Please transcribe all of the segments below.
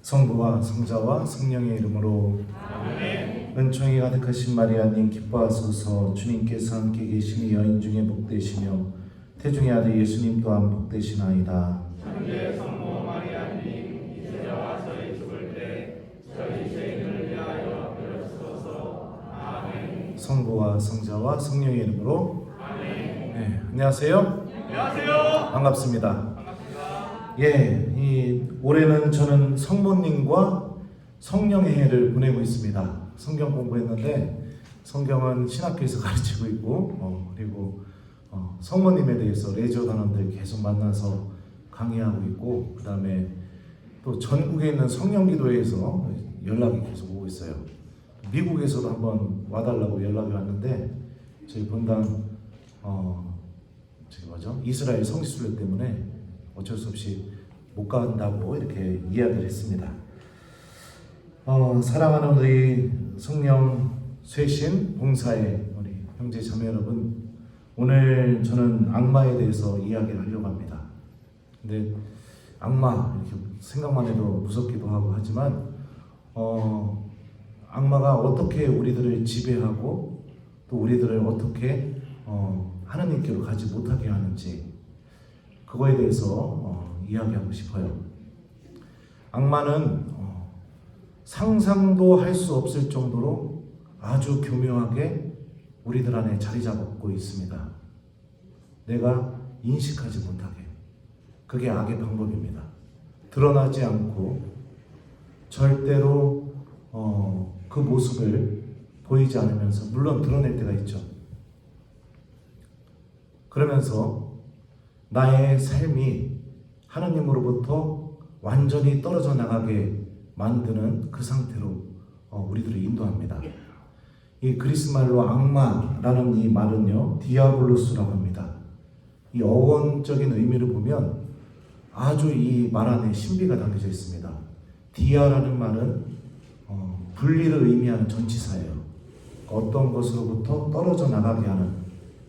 성부와 성자와 성령의 이름으로 아멘. 은총이 가득하신 마리아님 기뻐하소서. 주님께서 함께 계시니 여인 중에 복되시며 태중의 아들 예수님 또한 복되시나이다. 천주의 성모 마리아님 이제와 저희 죽을 때 저희 죄인을 위하여 빌어주소서. 아멘. 성부와 성자와 성령의 이름으로 아멘. 네, 안녕하세요. 안녕하세요. 반갑습니다. 올해는 저는 성모님과 성령의 해를 보내고 있습니다. 성경 공부했는데 성경은 신학교에서 가르치고 있고 그리고 성모님에 대해서 레지오 단원들 계속 만나서 강의하고 있고, 그 다음에 또 전국에 있는 성령기도회에서 연락이 계속 오고 있어요. 미국에서도 한번 와달라고 연락이 왔는데 저희 본당 이스라엘 성지순례 때문에 어쩔 수 없이 못 간다고 이렇게 이야기를 했습니다. 사랑하는 우리 성령 쇄신 봉사의 우리 형제 자매 여러분, 오늘 저는 악마에 대해서 이야기를 하려고 합니다. 근데 악마 이렇게 생각만 해도 무섭기도 하고 하지만 악마가 어떻게 우리들을 지배하고 또 우리들을 어떻게 하나님께로 가지 못하게 하는지, 그거에 대해서 이야기하고 싶어요. 악마는 상상도 할 수 없을 정도로 아주 교묘하게 우리들 안에 자리 잡고 있습니다. 내가 인식하지 못하게. 그게 악의 방법입니다. 드러나지 않고 절대로 그 모습을 보이지 않으면서, 물론 드러낼 때가 있죠. 그러면서 나의 삶이 하나님으로부터 완전히 떨어져 나가게 만드는 그 상태로 우리들을 인도합니다. 이 그리스 말로 악마라는 이 말은요, 디아블로스라고 합니다. 이 어원적인 의미를 보면 아주 이 말 안에 신비가 담겨져 있습니다. 디아라는 말은 분리를 의미하는 전치사예요. 어떤 것으로부터 떨어져 나가게 하는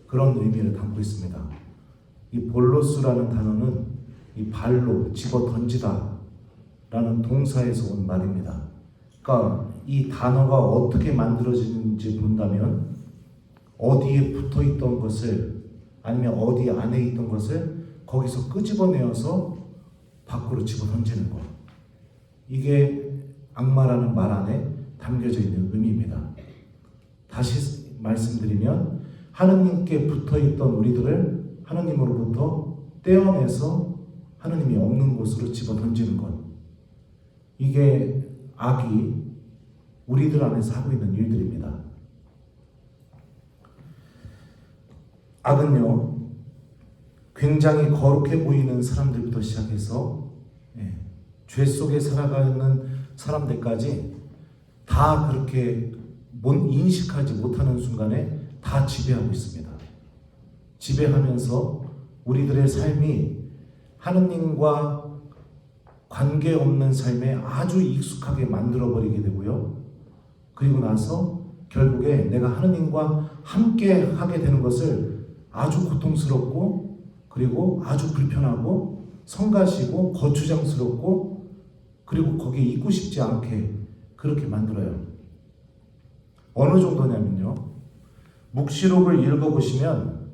그런 의미를 담고 있습니다. 이 볼로스라는 단어는 이 발로 집어 던지다 라는 동사에서 온 말입니다. 그러니까 이 단어가 어떻게 만들어지는지 본다면 어디에 붙어 있던 것을, 아니면 어디 안에 있던 것을 거기서 끄집어내어서 밖으로 집어 던지는 것, 이게 악마라는 말 안에 담겨져 있는 의미입니다. 다시 말씀드리면 하느님께 붙어 있던 우리들을 하느님으로부터 떼어내서 하느님이 없는 곳으로 집어 던지는 것, 이게 악이 우리들 안에서 하고 있는 일들입니다. 악은요, 굉장히 거룩해 보이는 사람들부터 시작해서 죄 속에 살아가는 사람들까지 다 그렇게 인식하지 못하는 순간에 다 지배하고 있습니다. 지배하면서 우리들의 삶이 하느님과 관계없는 삶에 아주 익숙하게 만들어버리게 되고요. 그리고 나서 결국에 내가 하느님과 함께 하게 되는 것을 아주 고통스럽고, 그리고 아주 불편하고 성가시고 거추장스럽고, 그리고 거기에 있고 싶지 않게 그렇게 만들어요. 어느 정도냐면요, 묵시록을 읽어보시면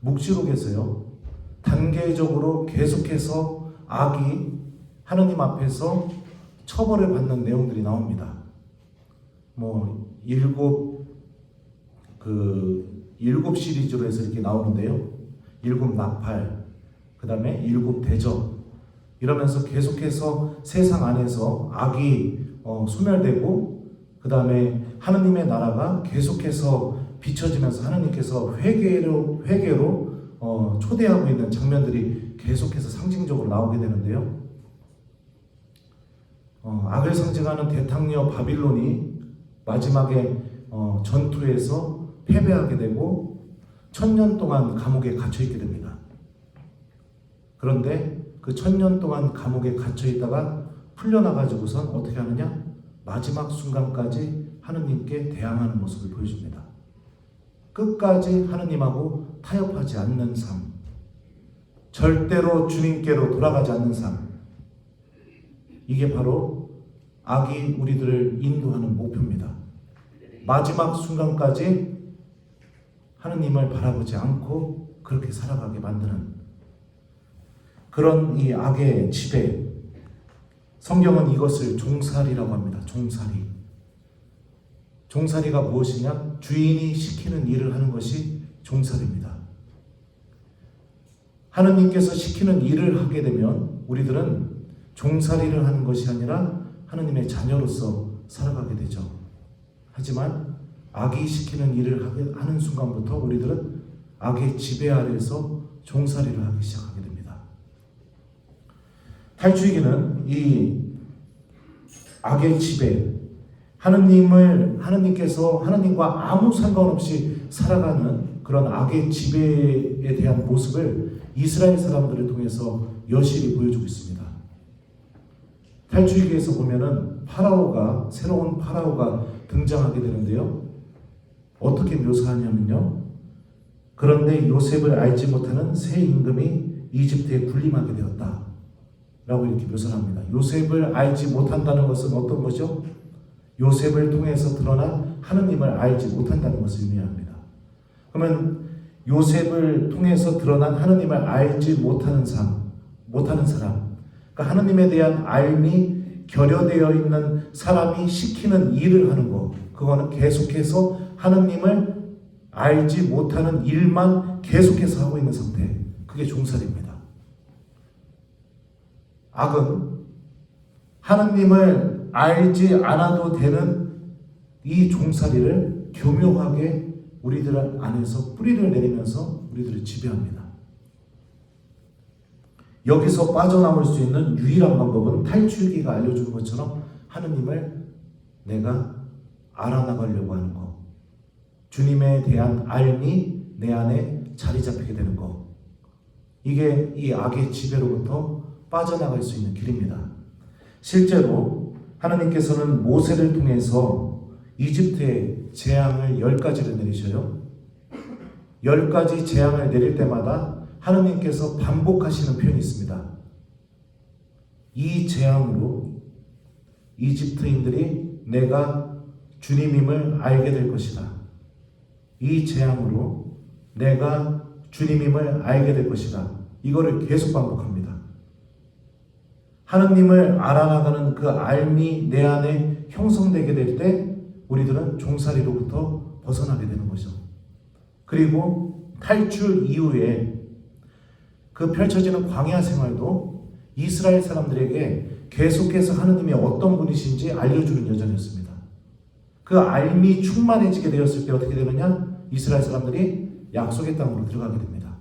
묵시록에서요, 단계적으로 계속해서 악이 하느님 앞에서 처벌을 받는 내용들이 나옵니다. 일곱 시리즈로 해서 이렇게 나오는데요. 일곱 나팔, 그 다음에 일곱 대접, 이러면서 계속해서 세상 안에서 악이 소멸되고, 그 다음에 하느님의 나라가 계속해서 비춰지면서 하느님께서 회개로 초대하고 있는 장면들이 계속해서 상징적으로 나오게 되는데요. 악을 상징하는 대탕녀 바빌론이 마지막에 전투에서 패배하게 되고 1000년 동안 감옥에 갇혀 있게 됩니다. 그런데 그 1000년 동안 감옥에 갇혀 있다가 풀려나가지고선 어떻게 하느냐? 마지막 순간까지 하느님께 대항하는 모습을 보여줍니다. 끝까지 하느님하고 타협하지 않는 삶, 절대로 주님께로 돌아가지 않는 삶, 이게 바로 악이 우리들을 인도하는 목표입니다. 마지막 순간까지 하느님을 바라보지 않고 그렇게 살아가게 만드는 그런 이 악의 지배, 성경은 이것을 종살이라고 합니다. 종살이. 종살이가 무엇이냐? 주인이 시키는 일을 하는 것이 종살이입니다. 하느님께서 시키는 일을 하게 되면 우리들은 종살이를 하는 것이 아니라 하느님의 자녀로서 살아가게 되죠. 하지만 악이 시키는 일을 하는 순간부터 우리들은 악의 지배 아래에서 종살이를 하기 시작하게 됩니다. 탈주이기는 이 악의 지배, 하느님께서 하느님과 아무 상관없이 살아가는 그런 악의 지배에 대한 모습을 이스라엘 사람들을 통해서 여실히 보여주고 있습니다. 탈주기에서 보면은 새로운 파라오가 등장하게 되는데요. 어떻게 묘사하냐면요. 그런데 요셉을 알지 못하는 새 임금이 이집트에 군림하게 되었다 라고 이렇게 묘사를 합니다. 요셉을 알지 못한다는 것은 어떤 거죠? 요셉을 통해서 드러난 하느님을 알지 못한다는 것을 의미합니다. 그러면 요셉을 통해서 드러난 하느님을 알지 못하는 사람, 그러니까 하느님에 대한 알미 결여되어 있는 사람이 시키는 일을 하는 것, 그거는 계속해서 하느님을 알지 못하는 일만 계속해서 하고 있는 상태, 그게 종살이입니다. 악은 하느님을 알지 않아도 되는 이 종살이를 교묘하게 우리들 안에서 뿌리를 내리면서 우리들을 지배합니다. 여기서 빠져나올 수 있는 유일한 방법은 탈출기가 알려주는 것처럼 하느님을 내가 알아나가려고 하는 것, 주님에 대한 알미 내 안에 자리 잡히게 되는 것, 이게 이 악의 지배로부터 빠져나갈 수 있는 길입니다. 실제로 하나님께서는 모세를 통해서 이집트에 재앙을 10가지를 내리셔요. 10가지 재앙을 내릴 때마다 하나님께서 반복하시는 표현이 있습니다. 이 재앙으로 이집트인들이 내가 주님임을 알게 될 것이다. 이 재앙으로 내가 주님임을 알게 될 것이다. 이거를 계속 반복합니다. 하느님을 알아나가는 그 알미 내 안에 형성되게 될 때 우리들은 종살이로부터 벗어나게 되는 거죠. 그리고 탈출 이후에 그 펼쳐지는 광야 생활도 이스라엘 사람들에게 계속해서 하느님이 어떤 분이신지 알려주는 여정이었습니다. 그 알미 충만해지게 되었을 때 어떻게 되느냐? 이스라엘 사람들이 약속의 땅으로 들어가게 됩니다.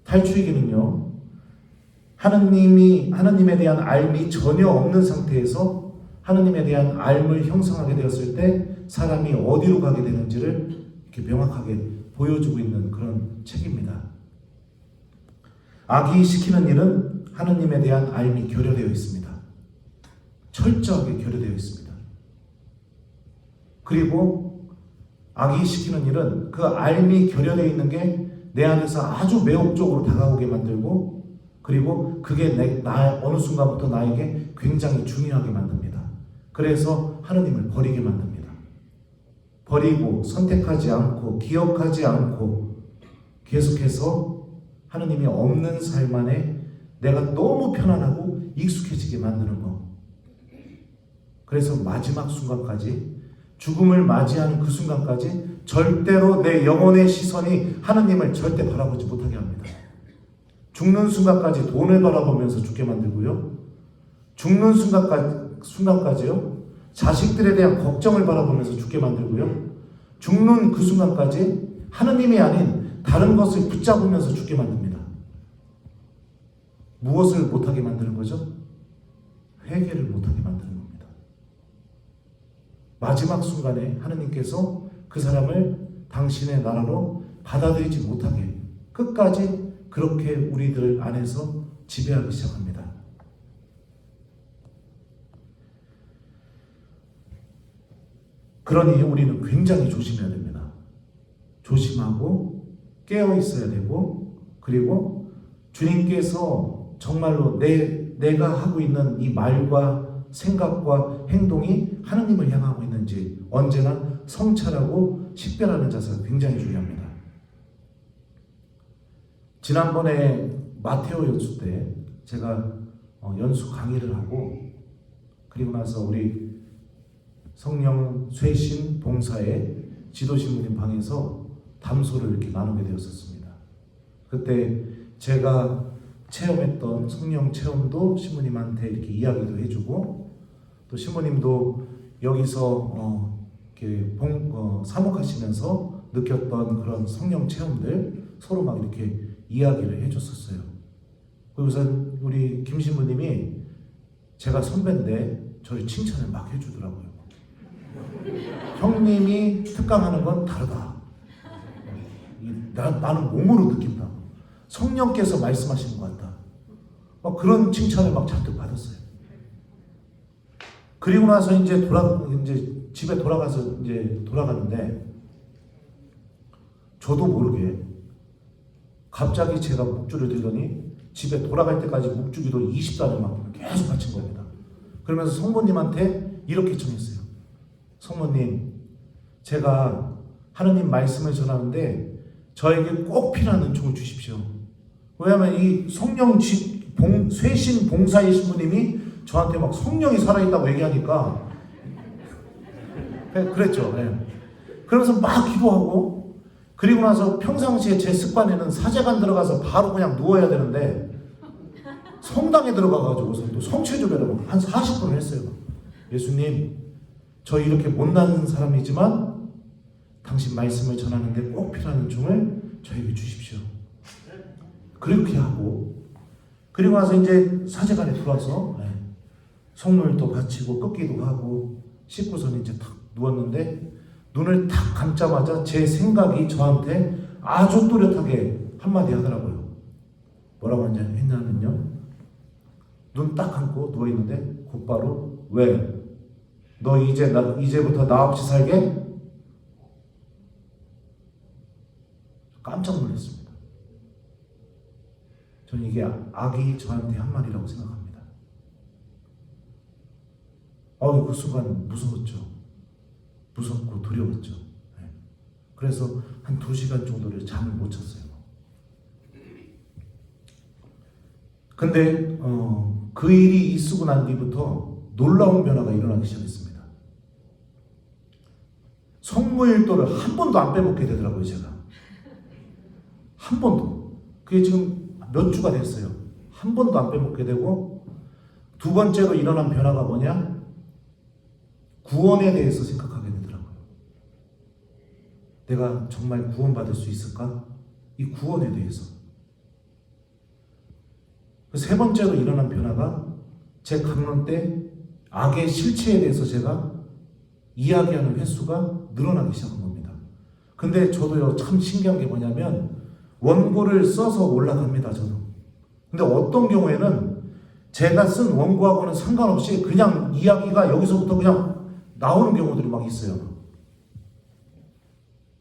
탈출기는요, 하느님에 대한 알미 전혀 없는 상태에서 하느님에 대한 알을 형성하게 되었을 때 사람이 어디로 가게 되는지를 이렇게 명확하게 보여주고 있는 그런 책입니다. 악이 시키는 일은 하느님에 대한 알미 결여되어 있습니다. 철저하게 결여되어 있습니다. 그리고 악이 시키는 일은 그 알미 결여되어 있는 게 내 안에서 아주 매혹적으로 다가오게 만들고, 그리고 그게 어느 순간부터 나에게 굉장히 중요하게 만듭니다. 그래서 하느님을 버리게 만듭니다. 버리고 선택하지 않고 기억하지 않고 계속해서 하느님이 없는 삶 안에 내가 너무 편안하고 익숙해지게 만드는 것. 그래서 마지막 순간까지, 죽음을 맞이하는 그 순간까지 절대로 내 영혼의 시선이 하느님을 절대 바라보지 못하게 합니다. 죽는 순간까지 돈을 바라보면서 죽게 만들고요. 죽는 순간까지요. 자식들에 대한 걱정을 바라보면서 죽게 만들고요. 죽는 그 순간까지 하느님이 아닌 다른 것을 붙잡으면서 죽게 만듭니다. 무엇을 못하게 만드는 거죠? 회개를 못하게 만드는 겁니다. 마지막 순간에 하느님께서 그 사람을 당신의 나라로 받아들이지 못하게 끝까지 그렇게 우리들 안에서 지배하기 시작합니다. 그러니 우리는 굉장히 조심해야 됩니다. 조심하고 깨어 있어야 되고, 그리고 주님께서 정말로 내 내가 하고 있는 이 말과 생각과 행동이 하느님을 향하고 있는지 언제나 성찰하고 식별하는 자세가 굉장히 중요합니다. 지난번에 마테오 연수 때 제가 연수 강의를 하고 그리고 나서 우리 성령 쇄신 봉사의 지도신부님 방에서 담소를 이렇게 나누게 되었었습니다. 그때 제가 체험했던 성령 체험도 신부님한테 이렇게 이야기도 해주고 또 신부님도 여기서 이렇게 사목하시면서 느꼈던 그런 성령 체험들 서로 막 이렇게 이야기를 해줬었어요. 그리고선 우리 김 신부님이 제가 선배인데 저를 칭찬을 막 해주더라고요. 형님이 특강하는 건 다르다. 나는 몸으로 느낀다. 성령께서 말씀하시는 것 같다. 막 그런 칭찬을 막 잔뜩 받았어요. 그리고 나서 이제 집에 돌아가서 이제 돌아가는데 저도 모르게 갑자기 제가 묵주를 들더니 집에 돌아갈 때까지 묵주기도 20단을 막 계속 바친 겁니다. 그러면서 성모님한테 이렇게 청했어요. 성모님, 제가 하느님 말씀을 전하는데 저에게 꼭 필요한 은총을 주십시오. 왜냐하면 이 성령 쇄신 봉사의 신부님이 저한테 막 성령이 살아있다고 얘기하니까 그랬죠. 네. 그러면서 막 기도하고 그리고 나서 평상시에 제 습관에는 사제관 들어가서 바로 그냥 누워야 되는데 성당에 들어가가지고서 또 성체조배를 한 40분을 했어요. 예수님, 저 이렇게 못난 사람이지만 당신 말씀을 전하는데 꼭 필요한 은총을 저에게 주십시오. 그렇게 하고 그리고 나서 이제 사제관에 들어와서 성물도 바치고 꺾기도 하고 씻고서는 이제 탁 누웠는데 눈을 탁 감자마자 제 생각이 저한테 아주 또렷하게 한마디 하더라고요. 뭐라고 했냐면요. 눈 딱 감고 누워있는데 곧바로 왜? 너 이제부터 나 없이 살게? 깜짝 놀랐습니다. 저는 이게 악이 저한테 한 말이라고 생각합니다. 그 순간 무서웠죠. 무섭고 두려웠죠. 그래서 한 2시간 정도를 잠을 못 잤어요. 근데 그 일이 있고 난 뒤부터 놀라운 변화가 일어나기 시작했습니다. 성모일도를 한 번도 안 빼먹게 되더라고요, 제가. 한 번도. 그게 지금 몇 주가 됐어요. 한 번도 안 빼먹게 되고 두 번째로 일어난 변화가 뭐냐? 구원에 대해서 생각하게 되더라고요. 내가 정말 구원받을 수 있을까? 이 구원에 대해서. 세 번째로 일어난 변화가 제 강론 때 악의 실체에 대해서 제가 이야기하는 횟수가 늘어나기 시작한 겁니다. 근데 저도요, 참 신기한 게 뭐냐면 원고를 써서 올라갑니다, 저도. 근데 어떤 경우에는 제가 쓴 원고하고는 상관없이 그냥 이야기가 여기서부터 그냥 나오는 경우들이 막 있어요.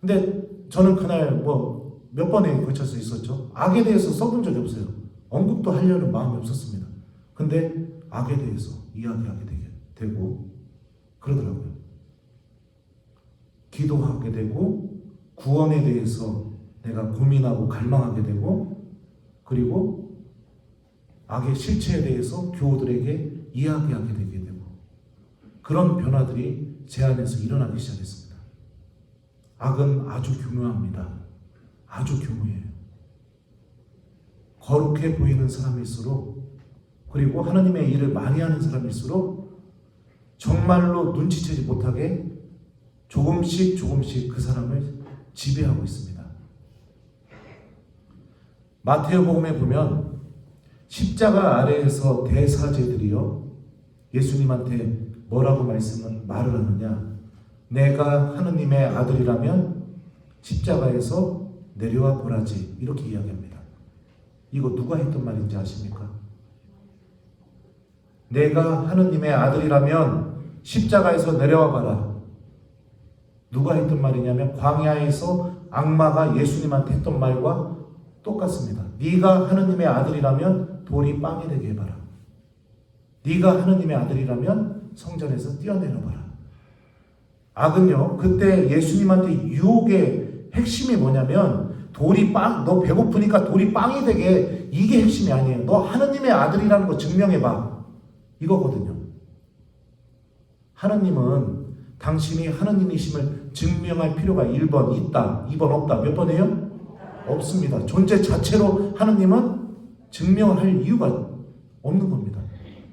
근데 저는 그날 몇 번에 걸쳐서 있었죠. 악에 대해서 써본 적이 없어요. 언급도 하려는 마음이 없었습니다. 근데 악에 대해서 이야기하게 되고 그러더라고요. 기도하게 되고 구원에 대해서 내가 고민하고 갈망하게 되고 그리고 악의 실체에 대해서 교우들에게 이야기하게 되게 되고 그런 변화들이 제 안에서 일어나기 시작했습니다. 악은 아주 교묘합니다. 아주 교묘해요. 거룩해 보이는 사람일수록 그리고 하나님의 일을 많이 하는 사람일수록 정말로 눈치채지 못하게 조금씩 그 사람을 지배하고 있습니다. 마태복음에 보면 십자가 아래에서 대사제들이요 예수님한테 뭐라고 말을 하느냐? 내가 하느님의 아들이라면 십자가에서 내려와 보라지 이렇게 이야기합니다. 이거 누가 했던 말인지 아십니까? 내가 하느님의 아들이라면 십자가에서 내려와 봐라. 누가 했던 말이냐면 광야에서 악마가 예수님한테 했던 말과 똑같습니다. 네가 하느님의 아들이라면 돌이 빵이 되게 해봐라. 네가 하느님의 아들이라면 성전에서 뛰어내려봐라. 악은요, 그때 예수님한테 유혹의 핵심이 뭐냐면 돌이 너 배고프니까 돌이 빵이 되게, 이게 핵심이 아니에요. 너 하느님의 아들이라는 거 증명해봐, 이거거든요. 하느님은 당신이 하느님이심을 증명할 필요가 1번 있다, 2번 없다. 몇 번이에요? 없습니다. 존재 자체로 하느님은 증명을 할 이유가 없는 겁니다.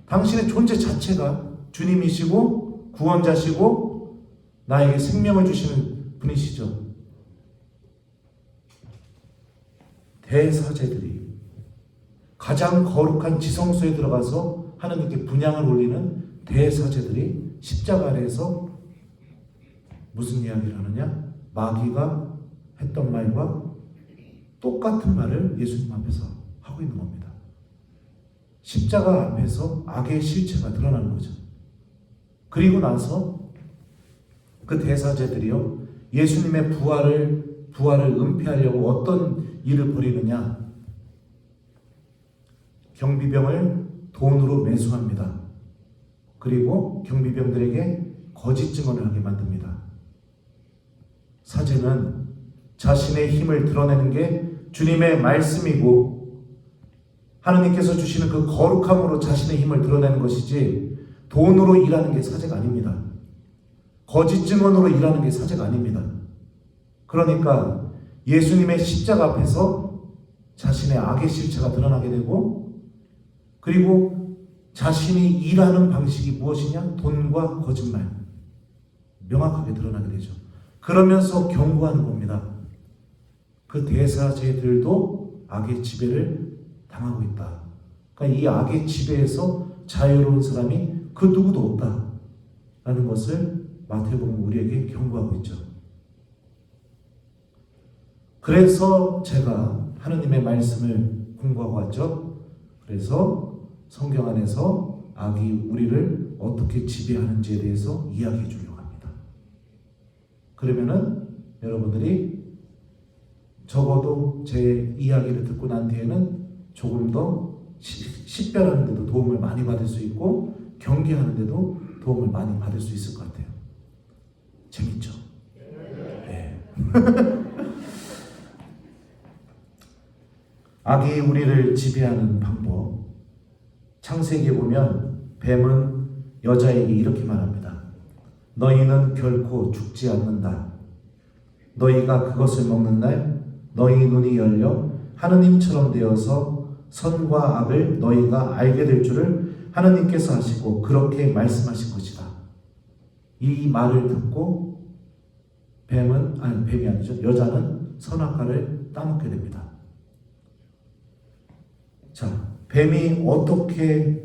당신의 존재 자체가 주님이시고 구원자시고 나에게 생명을 주시는 분이시죠. 대사제들이 가장 거룩한 지성소에 들어가서 하느님께 분향을 올리는 대사제들이 십자가 아래에서 무슨 이야기를 하느냐? 마귀가 했던 말과 똑같은 말을 예수님 앞에서 하고 있는 겁니다. 십자가 앞에서 악의 실체가 드러나는 거죠. 그리고 나서 그 대사제들이요, 예수님의 부활을 은폐하려고 어떤 일을 벌이느냐? 경비병을 돈으로 매수합니다. 그리고 경비병들에게 거짓 증언을 하게 만듭니다. 사제는 자신의 힘을 드러내는 게 주님의 말씀이고 하느님께서 주시는 그 거룩함으로 자신의 힘을 드러내는 것이지 돈으로 일하는 게 사제가 아닙니다. 거짓 증언으로 일하는 게 사제가 아닙니다. 그러니까 예수님의 십자가 앞에서 자신의 악의 실체가 드러나게 되고, 그리고 자신이 일하는 방식이 무엇이냐? 돈과 거짓말, 명확하게 드러나게 되죠. 그러면서 경고하는 겁니다. 그 대사제들도 악의 지배를 당하고 있다. 그러니까 이 악의 지배에서 자유로운 사람이 그 누구도 없다라는 것을 마태복음 우리에게 경고하고 있죠. 그래서 제가 하느님의 말씀을 공부하고 왔죠. 그래서 성경 안에서 악이 우리를 어떻게 지배하는지에 대해서 이야기해 주려고 합니다. 그러면은 여러분들이 적어도 제 이야기를 듣고 난 뒤에는 조금 더 식별하는 데도 도움을 많이 받을 수 있고 경계하는 데도 도움을 많이 받을 수 있을 것 같아요. 재밌죠? 네. 악이 우리를 지배하는 방법, 창세기에 보면 뱀은 여자에게 이렇게 말합니다. 너희는 결코 죽지 않는다. 너희가 그것을 먹는 날 너희 눈이 열려 하느님처럼 되어서 선과 악을 너희가 알게 될 줄을 하느님께서 하시고 그렇게 말씀하신 것이다. 이 말을 듣고 뱀이 아니죠. 여자는 선악과를 따먹게 됩니다. 자, 뱀이 어떻게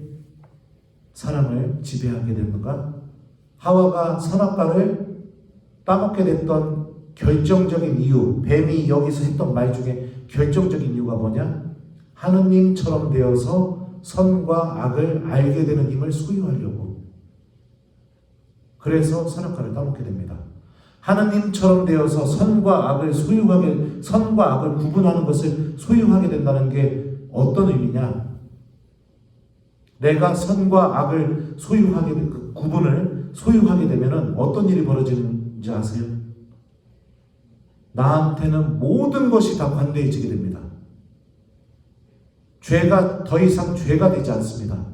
사람을 지배하게 됐는가? 하와가 선악과를 따먹게 됐던 결정적인 이유, 뱀이 여기서 했던 말 중에 결정적인 이유가 뭐냐? 하느님처럼 되어서 선과 악을 알게 되는 힘을 소유하려고. 그래서 선악과를 따먹게 됩니다. 하느님처럼 되어서 선과 악을 구분하는 것을 소유하게 된다는 게 어떤 의미냐? 내가 선과 악을 구분을 소유하게 되면은 어떤 일이 벌어지는지 아세요? 나한테는 모든 것이 다 관대해지게 됩니다. 죄가 더 이상 죄가 되지 않습니다.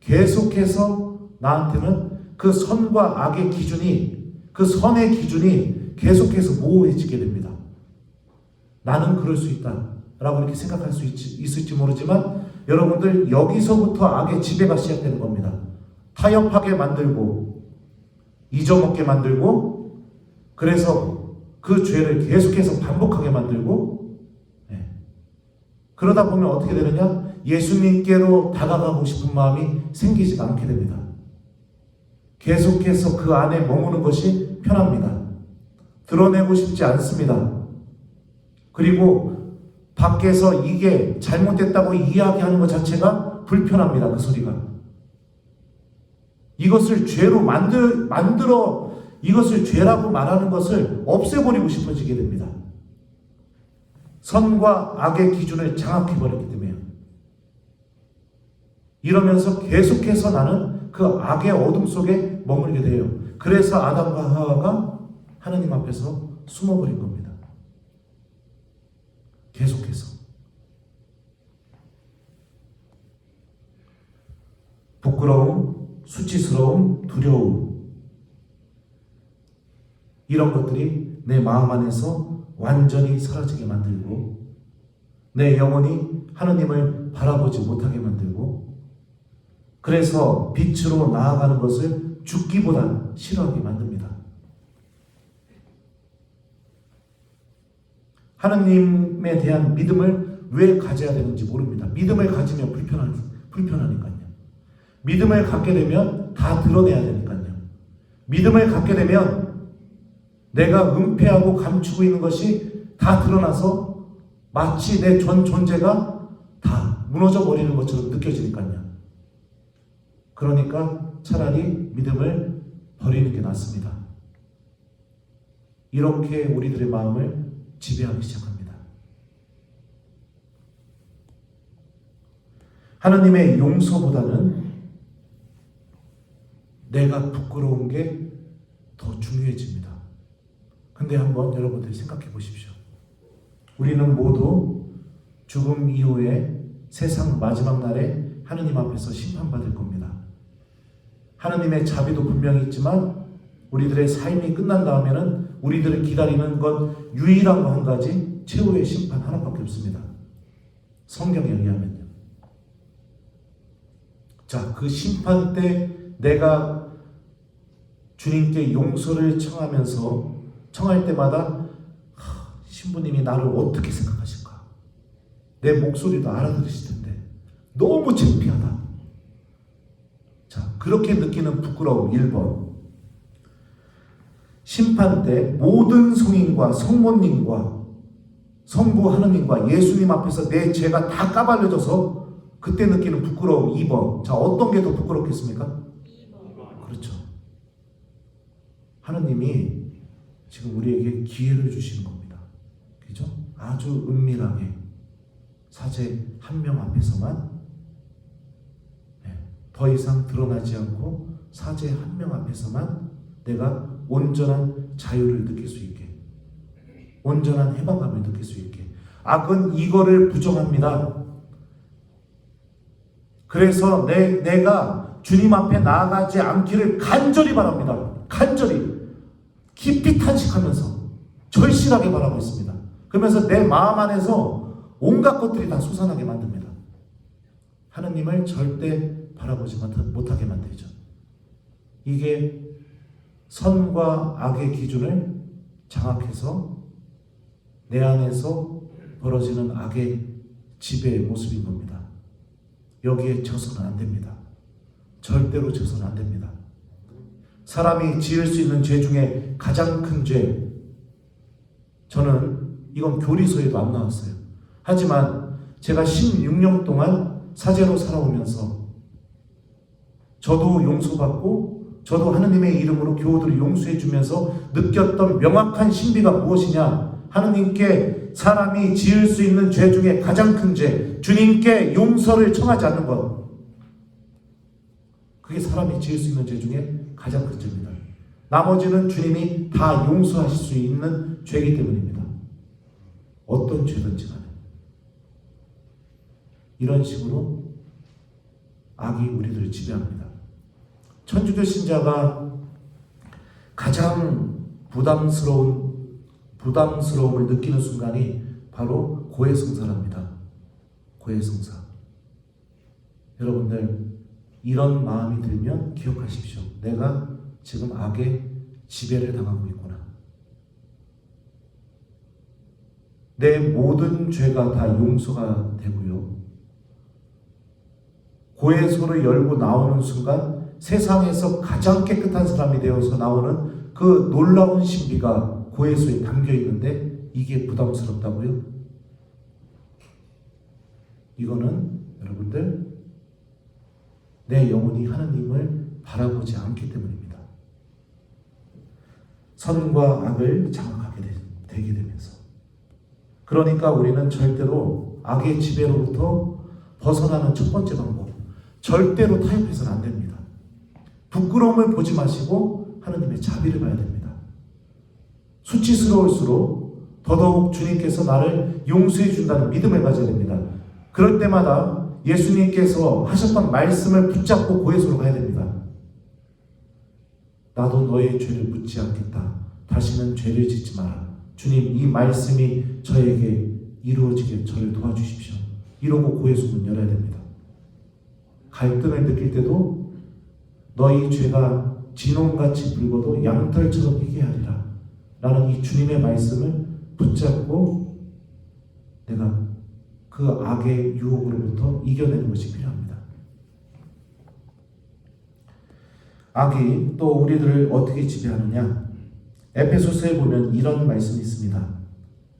계속해서 나한테는 그 선과 악의 기준이, 그 선의 기준이 계속해서 모호해지게 됩니다. 나는 그럴 수 있다 라고 이렇게 생각할 수 있을지 모르지만 여러분들 여기서부터 악의 지배가 시작되는 겁니다. 타협하게 만들고 잊어먹게 만들고 그래서 그 죄를 계속해서 반복하게 만들고 그러다 보면 어떻게 되느냐? 예수님께로 다가가고 싶은 마음이 생기지가 않게 됩니다. 계속해서 그 안에 머무는 것이 편합니다. 드러내고 싶지 않습니다. 그리고 밖에서 이게 잘못됐다고 이야기하는 것 자체가 불편합니다. 그 소리가. 이것을 죄로 만들어 이것을 죄라고 말하는 것을 없애버리고 싶어지게 됩니다. 선과 악의 기준을 장악해버렸기 때문에. 이러면서 계속해서 나는 그 악의 어둠 속에 머물게 돼요. 그래서 아담과 하와가 하나님 앞에서 숨어버린 겁니다. 계속해서. 부끄러움, 수치스러움, 두려움, 이런 것들이 내 마음 안에서 완전히 사라지게 만들고 내 영혼이 하느님을 바라보지 못하게 만들고 그래서 빛으로 나아가는 것을 죽기보다 싫어하게 만듭니다. 하느님에 대한 믿음을 왜 가져야 되는지 모릅니다. 믿음을 가지면 불편하니까요. 믿음을 갖게 되면 다 드러내야 되니까요. 믿음을 갖게 되면 내가 은폐하고 감추고 있는 것이 다 드러나서 마치 내 전 존재가 다 무너져 버리는 것처럼 느껴지니까요. 그러니까 차라리 믿음을 버리는 게 낫습니다. 이렇게 우리들의 마음을 지배하기 시작합니다. 하나님의 용서보다는 내가 부끄러운 게 더 중요해집니다. 근데 한번 여러분들이 생각해 보십시오. 우리는 모두 죽음 이후에 세상 마지막 날에 하느님 앞에서 심판받을 겁니다. 하느님의 자비도 분명히 있지만 우리들의 삶이 끝난 다음에는 우리들을 기다리는 것 유일한 거 한 가지, 최후의 심판 하나밖에 없습니다. 성경에 의하면요. 자, 그 심판 때 내가 주님께 용서를 청할 때마다 신부님이 나를 어떻게 생각하실까? 내 목소리도 알아들으실 텐데 너무 창피하다. 자, 그렇게 느끼는 부끄러움 1번. 심판 때 모든 성인과 성모님과 성부 하느님과 예수님 앞에서 내 죄가 다 까발려져서 그때 느끼는 부끄러움 2번. 자, 어떤 게 더 부끄럽겠습니까? 2번. 그렇죠. 하느님이 지금 우리에게 기회를 주시는 겁니다. 그죠? 아주 은밀하게 사제 한 명 앞에서만 더 이상 드러나지 않고 사제 한 명 앞에서만 내가 온전한 자유를 느낄 수 있게, 온전한 해방감을 느낄 수 있게. 악은 이거를 부정합니다. 그래서 내가 주님 앞에 나아가지 않기를 간절히 바랍니다. 간절히 깊이 탄식하면서 절실하게 바라고 있습니다. 그러면서 내 마음 안에서 온갖 것들이 다 솟아나게 만듭니다. 하느님을 절대 바라보지 못하게 만들죠. 이게 선과 악의 기준을 장악해서 내 안에서 벌어지는 악의 지배의 모습인 겁니다. 여기에 져서는 안 됩니다. 절대로 져서는 안 됩니다. 사람이 지을 수 있는 죄 중에 가장 큰 죄, 저는 이건 교리서에도 안 나왔어요. 하지만 제가 16년 동안 사제로 살아오면서 저도 용서받고 저도 하느님의 이름으로 교우들을 용서해 주면서 느꼈던 명확한 신비가 무엇이냐? 하느님께 사람이 지을 수 있는 죄 중에 가장 큰 죄, 주님께 용서를 청하지 않는 것, 그게 사람이 지을 수 있는 죄 중에 가장 큰 죄입니다. 나머지는 주님이 다 용서하실 수 있는 죄이기 때문입니다. 어떤 죄든지 간에. 이런 식으로 악이 우리들을 지배합니다. 천주교 신자가 가장 부담스러움을 느끼는 순간이 바로 고해성사랍니다. 고해성사. 여러분들, 이런 마음이 들면 기억하십시오. 내가 지금 악의 지배를 당하고 있구나. 내 모든 죄가 다 용서가 되고요. 고해소를 열고 나오는 순간 세상에서 가장 깨끗한 사람이 되어서 나오는 그 놀라운 신비가 고해소에 담겨 있는데 이게 부담스럽다고요? 이거는 여러분들 내 영혼이 하나님을 바라보지 않기 때문입니다. 선과 악을 장악하게 되게 되면서. 그러니까 우리는 절대로 악의 지배로부터 벗어나는 첫 번째 방법, 절대로 타협해서는 안 됩니다. 부끄러움을 보지 마시고 하느님의 자비를 봐야 됩니다. 수치스러울수록 더더욱 주님께서 나를 용서해 준다는 믿음을 가져야 됩니다. 그럴 때마다 예수님께서 하셨던 말씀을 붙잡고 고해소로 가야 됩니다. 나도 너의 죄를 묻지 않겠다. 다시는 죄를 짓지 마라. 주님, 이 말씀이 저에게 이루어지게 저를 도와주십시오. 이러고 고해소 문 열어야 됩니다. 갈등을 느낄 때도 너희 죄가 진홍같이 붉어도 양털처럼 희게하리라 라는 이 주님의 말씀을 붙잡고 내가 그 악의 유혹으로부터 이겨내는 것이 필요합니다. 악이 또 우리들을 어떻게 지배하느냐? 에베소서에 보면 이런 말씀이 있습니다.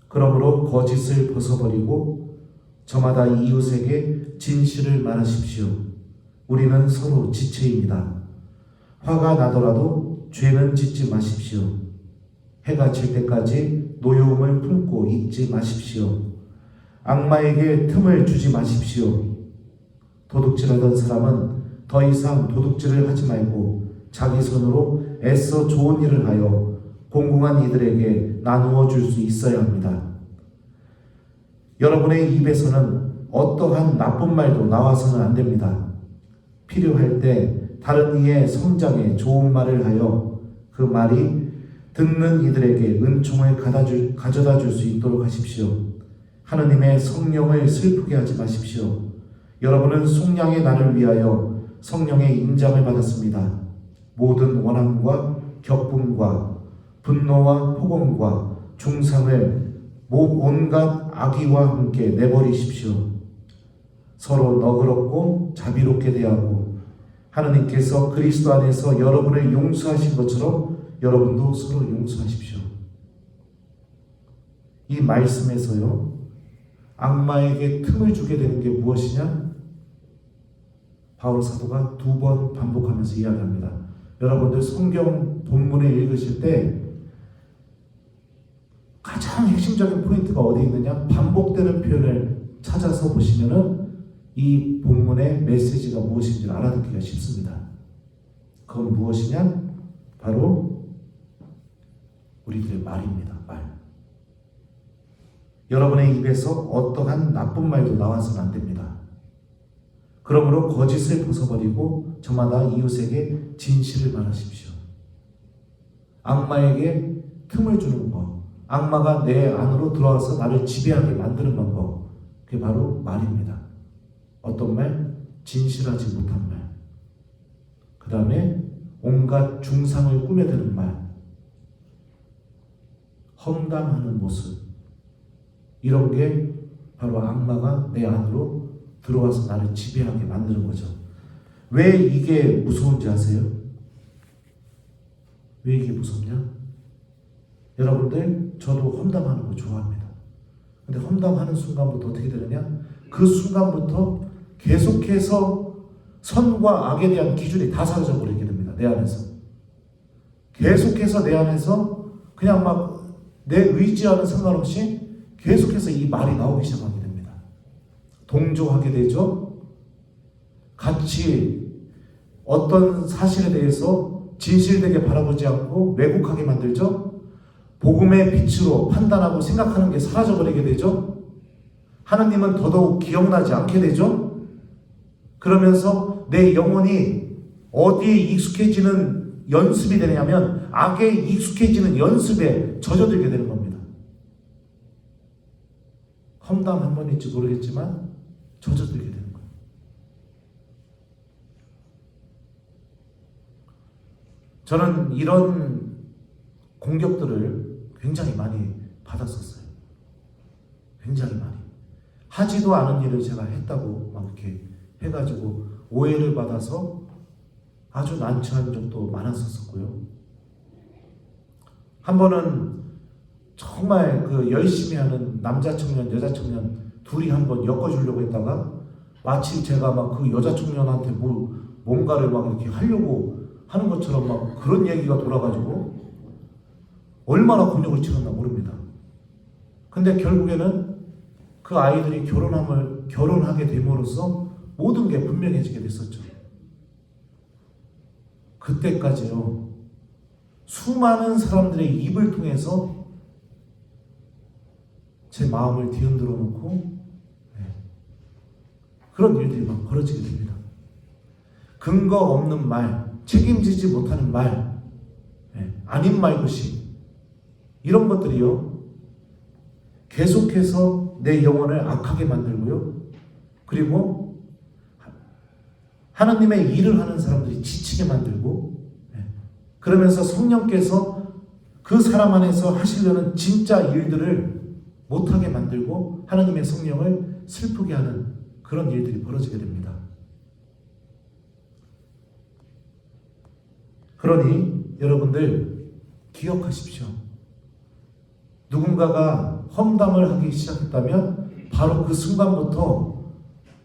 그러므로 거짓을 벗어버리고 저마다 이웃에게 진실을 말하십시오. 우리는 서로 지체입니다. 화가 나더라도 죄는 짓지 마십시오. 해가 질 때까지 노여움을 품고 있지 마십시오. 악마에게 틈을 주지 마십시오. 도둑질하던 사람은 더 이상 도둑질을 하지 말고 자기 손으로 애써 좋은 일을 하여 공공한 이들에게 나누어 줄 수 있어야 합니다. 여러분의 입에서는 어떠한 나쁜 말도 나와서는 안 됩니다. 필요할 때 다른 이의 성장에 좋은 말을 하여 그 말이 듣는 이들에게 은총을 가져다 줄 수 있도록 하십시오. 하느님의 성령을 슬프게 하지 마십시오. 여러분은 속량의 날을 위하여 성령의 인장을 받았습니다. 모든 원함과 격분과 분노와 폭언과 중상을 온갖 악의와 함께 내버리십시오. 서로 너그럽고 자비롭게 대하고 하느님께서 그리스도 안에서 여러분을 용서하신 것처럼 여러분도 서로 용서하십시오. 이 말씀에서요, 악마에게 틈을 주게 되는 게 무엇이냐? 바울 사도가 2번 반복하면서 이야기합니다. 여러분들 성경 본문을 읽으실 때 가장 핵심적인 포인트가 어디 있느냐? 반복되는 표현을 찾아서 보시면은 이 본문의 메시지가 무엇인지를 알아듣기가 쉽습니다. 그건 무엇이냐? 바로 우리들의 말입니다. 말. 여러분의 입에서 어떠한 나쁜 말도 나와서는 안 됩니다. 그러므로 거짓을 벗어버리고 저마다 이웃에게 진실을 말하십시오. 악마에게 틈을 주는 것, 악마가 내 안으로 들어와서 나를 지배하게 만드는 방법, 그게 바로 말입니다. 어떤 말? 진실하지 못한 말. 그 다음에 온갖 중상을 꾸며드는 말, 험담하는 모습, 이런 게 바로 악마가 내 안으로 들어와서 나를 지배하게 만드는 거죠. 왜 이게 무서운지 아세요? 왜 이게 무섭냐? 여러분들, 저도 험담하는 거 좋아합니다. 근데 험담하는 순간부터 어떻게 되느냐? 그 순간부터 계속해서 선과 악에 대한 기준이 다 사라져 버리게 됩니다. 내 안에서. 계속해서 내 안에서 그냥 막 내 의지와는 상관없이 계속해서 이 말이 나오기 시작하게 됩니다. 동조하게 되죠. 같이 어떤 사실에 대해서 진실되게 바라보지 않고 왜곡하게 만들죠. 복음의 빛으로 판단하고 생각하는 게 사라져버리게 되죠. 하나님은 더더욱 기억나지 않게 되죠. 그러면서 내 영혼이 어디에 익숙해지는 연습이 되냐면 악에 익숙해지는 연습에 젖어들게 되는 겁니다. 험담 한 번일지 모르겠지만 젖어들게 되는 거예요. 저는 이런 공격들을 굉장히 많이 받았었어요. 굉장히 많이. 하지도 않은 일을 제가 했다고 막 이렇게 해가지고 오해를 받아서 아주 난처한 적도 많았었고요. 한 번은 정말 그 열심히 하는 남자 청년, 여자 청년 둘이 한번 엮어주려고 했다가 마치 제가 막 그 여자 청년한테 뭔가를 막 이렇게 하려고 하는 것처럼 막 그런 얘기가 돌아가지고 얼마나 곤욕을 치렀나 모릅니다. 근데 결국에는 그 아이들이 결혼하게 됨으로써 모든 게 분명해지게 됐었죠. 그때까지요, 수많은 사람들의 입을 통해서 제 마음을 뒤흔들어 놓고 그런 일들이 막 벌어지게 됩니다. 근거 없는 말, 책임지지 못하는 말, 아닌 말것이, 이런 것들이요 계속해서 내 영혼을 악하게 만들고요, 그리고 하나님의 일을 하는 사람들이 지치게 만들고, 그러면서 성령께서 그 사람 안에서 하시려는 진짜 일들을 못하게 만들고 하나님의 성령을 슬프게 하는 그런 일들이 벌어지게 됩니다. 그러니 여러분들 기억하십시오. 누군가가 험담을 하기 시작했다면 바로 그 순간부터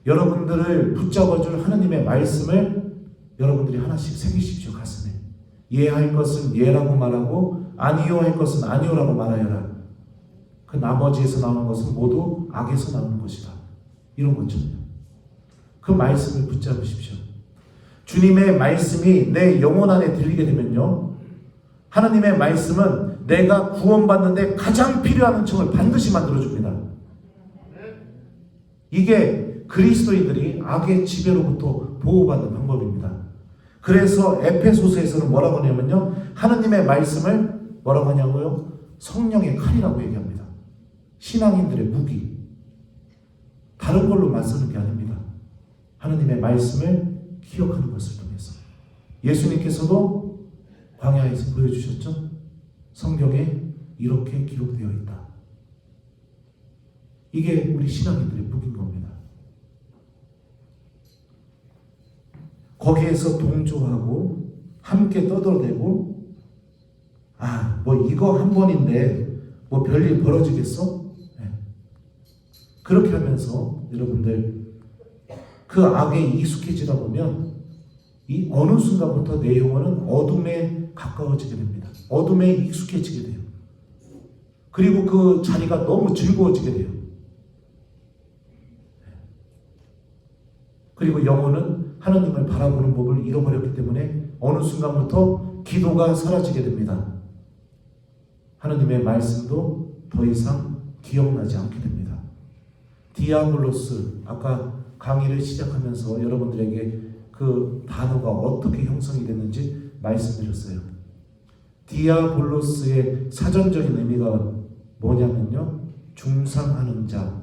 여러분들을 붙잡아줄 하나님의 말씀을 여러분들이 하나씩 새기십시오. 가슴에. 예할 것은 예라고 말하고 아니요 할 것은 아니요라고 말하여라. 그 나머지에서 나오는 것은 모두 악에서 나오는 것이다. 이런 거죠. 그 말씀을 붙잡으십시오. 주님의 말씀이 내 영혼 안에 들리게 되면요, 하나님의 말씀은 내가 구원받는데 가장 필요한 은총을 반드시 만들어줍니다. 이게 그리스도인들이 악의 지배로부터 보호받는 방법입니다. 그래서 에페소서에서는 뭐라고 하냐면요, 하나님의 말씀을 뭐라고 하냐고요? 성령의 칼이라고 얘기합니다. 신앙인들의 무기. 다른 걸로 맞서는 게 아닙니다. 하나님의 말씀을 기억하는 것을 통해서. 예수님께서도 광야에서 보여주셨죠? 성경에 이렇게 기록되어 있다. 이게 우리 신앙인들의 무기인 겁니다. 거기에서 동조하고 함께 떠들어대고, 뭐 이거 한 번인데 뭐 별일 벌어지겠어? 그렇게 하면서 여러분들 그 악에 익숙해지다 보면 이 어느 순간부터 내 영혼은 어둠에 가까워지게 됩니다. 어둠에 익숙해지게 돼요. 그리고 그 자리가 너무 즐거워지게 돼요. 그리고 영혼은 하나님을 바라보는 법을 잃어버렸기 때문에 어느 순간부터 기도가 사라지게 됩니다. 하나님의 말씀도 더 이상 기억나지 않게 됩니다. 디아블로스, 아까 강의를 시작하면서 여러분들에게 그 단어가 어떻게 형성이 됐는지 말씀드렸어요. 디아블로스의 사전적인 의미가 뭐냐면요, 중상하는 자,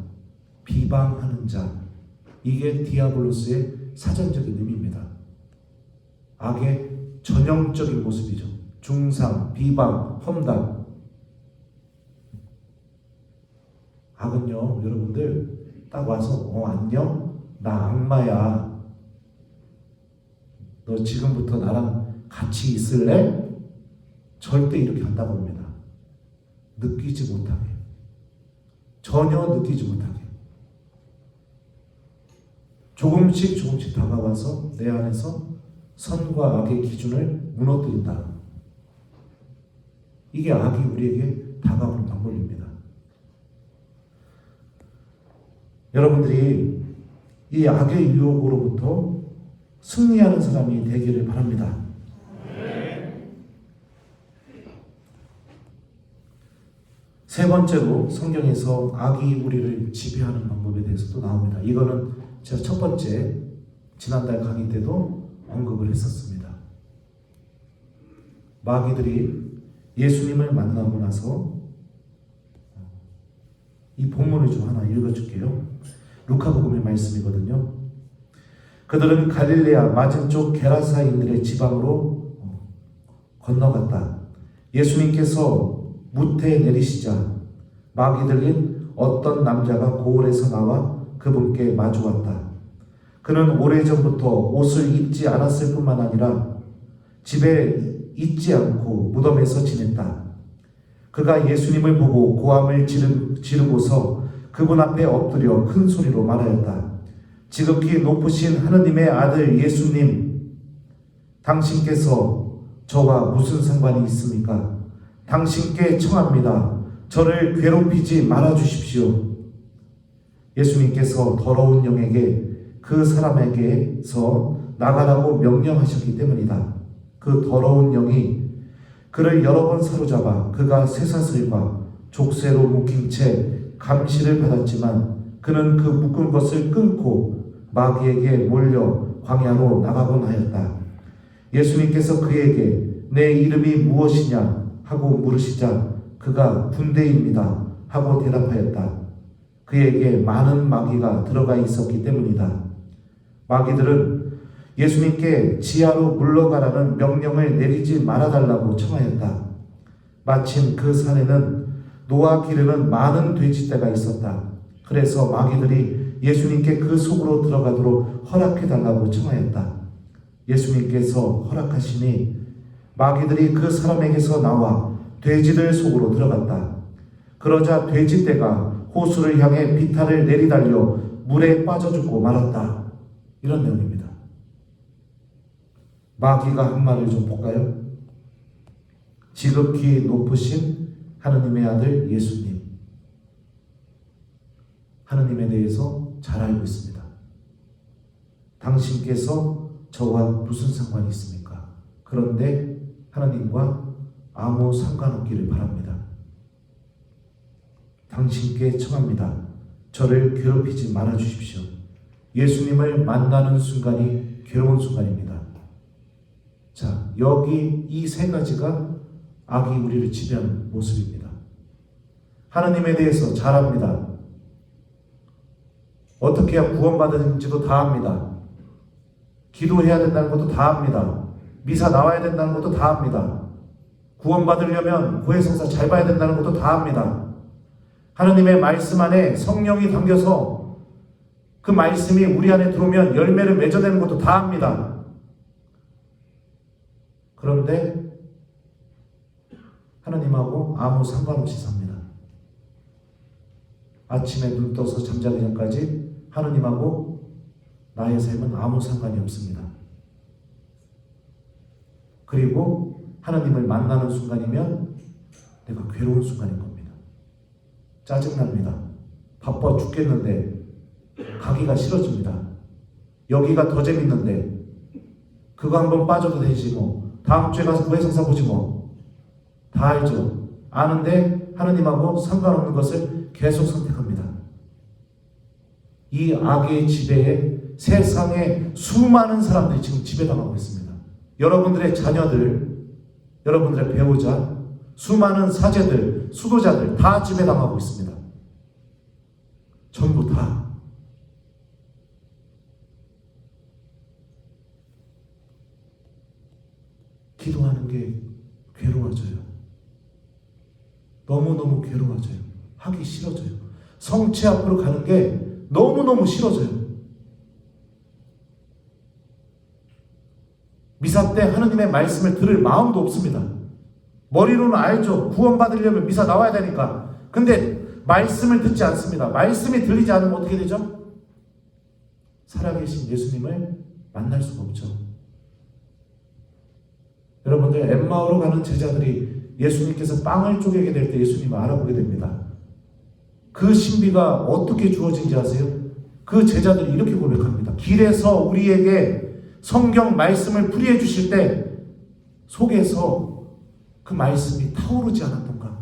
비방하는 자, 이게 디아블로스의 사전적인 의미입니다. 악의 전형적인 모습이죠. 중상, 비방, 험담. 악은요, 여러분들 딱 와서 안녕? 나 악마야. 너 지금부터 나랑 같이 있을래? 절대 이렇게 한다고 합니다. 느끼지 못하게. 전혀 느끼지 못하게. 조금씩 다가와서 내 안에서 선과 악의 기준을 무너뜨린다. 이게 악이 우리에게 다가오는 방법입니다. 여러분들이 이 악의 유혹으로부터 승리하는 사람이 되기를 바랍니다. 세 번째로 성경에서 악이 우리를 지배하는 방법에 대해서도 나옵니다. 이거는 제가 첫 번째 지난달 강의 때도 언급을 했었습니다. 마귀들이 예수님을 만나고 나서 이 본문을 좀 하나 읽어줄게요. 루카복음의 말씀이거든요. 그들은 갈릴레아 맞은쪽 게라사인들의 지방으로 건너갔다. 예수님께서 무태에 내리시자 마귀들린 어떤 남자가 고을에서 나와 그분께 마주왔다. 그는 오래전부터 옷을 입지 않았을 뿐만 아니라 집에 있지 않고 무덤에서 지냈다. 그가 예수님을 보고 고함을 지르고서 그분 앞에 엎드려 큰 소리로 말하였다. 지극히 높으신 하느님의 아들 예수님, 당신께서 저와 무슨 상관이 있습니까? 당신께 청합니다. 저를 괴롭히지 말아주십시오. 예수님께서 더러운 영에게 그 그 사람에게서 나가라고 명령하셨기 때문이다. 그 더러운 영이 그를 여러 번 사로잡아 그가 쇠사슬과 족쇄로 묶인 채 감시를 받았지만 그는 그 묶은 것을 끊고 마귀에게 몰려 광야로 나가곤 하였다. 예수님께서 그에게 내 이름이 무엇이냐 하고 물으시자 그가 군대입니다 하고 대답하였다. 그에게 많은 마귀가 들어가 있었기 때문이다. 마귀들은 예수님께 지하로 물러가라는 명령을 내리지 말아달라고 청하였다. 마침 그 산에는 노아 기르는 많은 돼지떼가 있었다. 그래서 마귀들이 예수님께 그 속으로 들어가도록 허락해달라고 청하였다. 예수님께서 허락하시니 마귀들이 그 사람에게서 나와 돼지들 속으로 들어갔다. 그러자 돼지떼가 호수를 향해 비탈을 내리달려 물에 빠져 죽고 말았다. 이런 내용입니다. 마귀가 한 말을 좀 볼까요? 지극히 높으신 하느님의 아들 예수님. 하느님에 대해서 잘 알고 있습니다. 당신께서 저와 무슨 상관이 있습니까? 그런데 하나님과 아무 상관없기를 바랍니다. 당신께 청합니다. 저를 괴롭히지 말아 주십시오. 예수님을 만나는 순간이 괴로운 순간입니다. 자, 여기 이 세 가지가 악이 우리를 지배하는 모습입니다. 하나님에 대해서 잘 압니다. 어떻게 해야 구원받는지도 다 압니다. 기도해야 된다는 것도 다 압니다. 미사 나와야 된다는 것도 다 압니다. 구원받으려면 고해성사 잘 봐야 된다는 것도 다 압니다. 하나님의 말씀 안에 성령이 담겨서 그 말씀이 우리 안에 들어오면 열매를 맺어내는 것도 다 압니다. 그런데 하나님하고 아무 상관없이 삽니다. 아침에 눈 떠서 잠자기 전까지 하나님하고 나의 삶은 아무 상관이 없습니다. 그리고 하나님을 만나는 순간이면 내가 괴로운 순간인 겁니다. 짜증납니다. 바빠 죽겠는데 가기가 싫어집니다. 여기가 더 재밌는데 그거 한번 빠져도 되지 뭐. 다음 주에 가서 고해성사 보지 뭐. 다 알죠. 아는데 하나님하고 상관없는 것을 계속 선택합니다. 이 악의 지배에 세상에 수많은 사람들이 지금 지배당하고 있습니다. 여러분들의 자녀들, 여러분들의 배우자, 수많은 사제들, 수도자들 다 지배당하고 있습니다. 전부 다. 기도하는 게 괴로워져요. 너무너무 괴로워져요. 하기 싫어져요. 성체 앞으로 가는 게 너무너무 싫어져요. 미사 때 하느님의 말씀을 들을 마음도 없습니다. 머리로는 알죠. 구원받으려면 미사 나와야 되니까. 근데 말씀을 듣지 않습니다. 말씀이 들리지 않으면 어떻게 되죠? 살아계신 예수님을 만날 수가 없죠. 여러분들 엠마오로 가는 제자들이 예수님께서 빵을 쪼개게 될 때 예수님을 알아보게 됩니다. 그 신비가 어떻게 주어진지 아세요? 그 제자들이 이렇게 고백합니다. 길에서 우리에게 성경 말씀을 풀이해 주실 때 속에서 그 말씀이 타오르지 않았던가.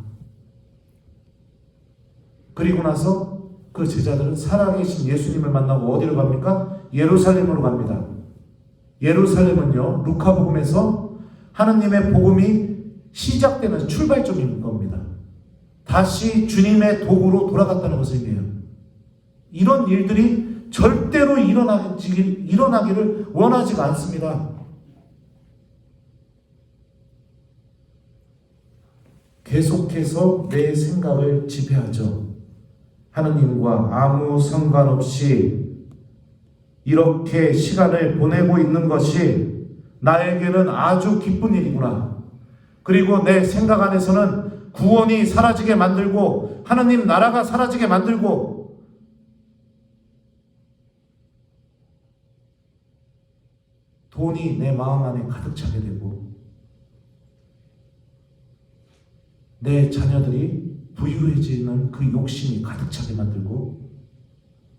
그리고 나서 그 제자들은 살아계신 예수님을 만나고 어디로 갑니까? 예루살렘으로 갑니다. 예루살렘은요, 루카복음에서 하느님의 복음이 시작되는 출발점인 겁니다. 다시 주님의 도구로 돌아갔다는 것을 의미해요. 이런 일들이 절대로 일어나기를 원하지가 않습니다. 계속해서 내 생각을 지배하죠. 하느님과 아무 상관없이 이렇게 시간을 보내고 있는 것이 나에게는 아주 기쁜 일이구나. 그리고 내 생각 안에서는 구원이 사라지게 만들고 하느님 나라가 사라지게 만들고 돈이 내 마음 안에 가득 차게 되고 내 자녀들이 부유해지는 그 욕심이 가득 차게 만들고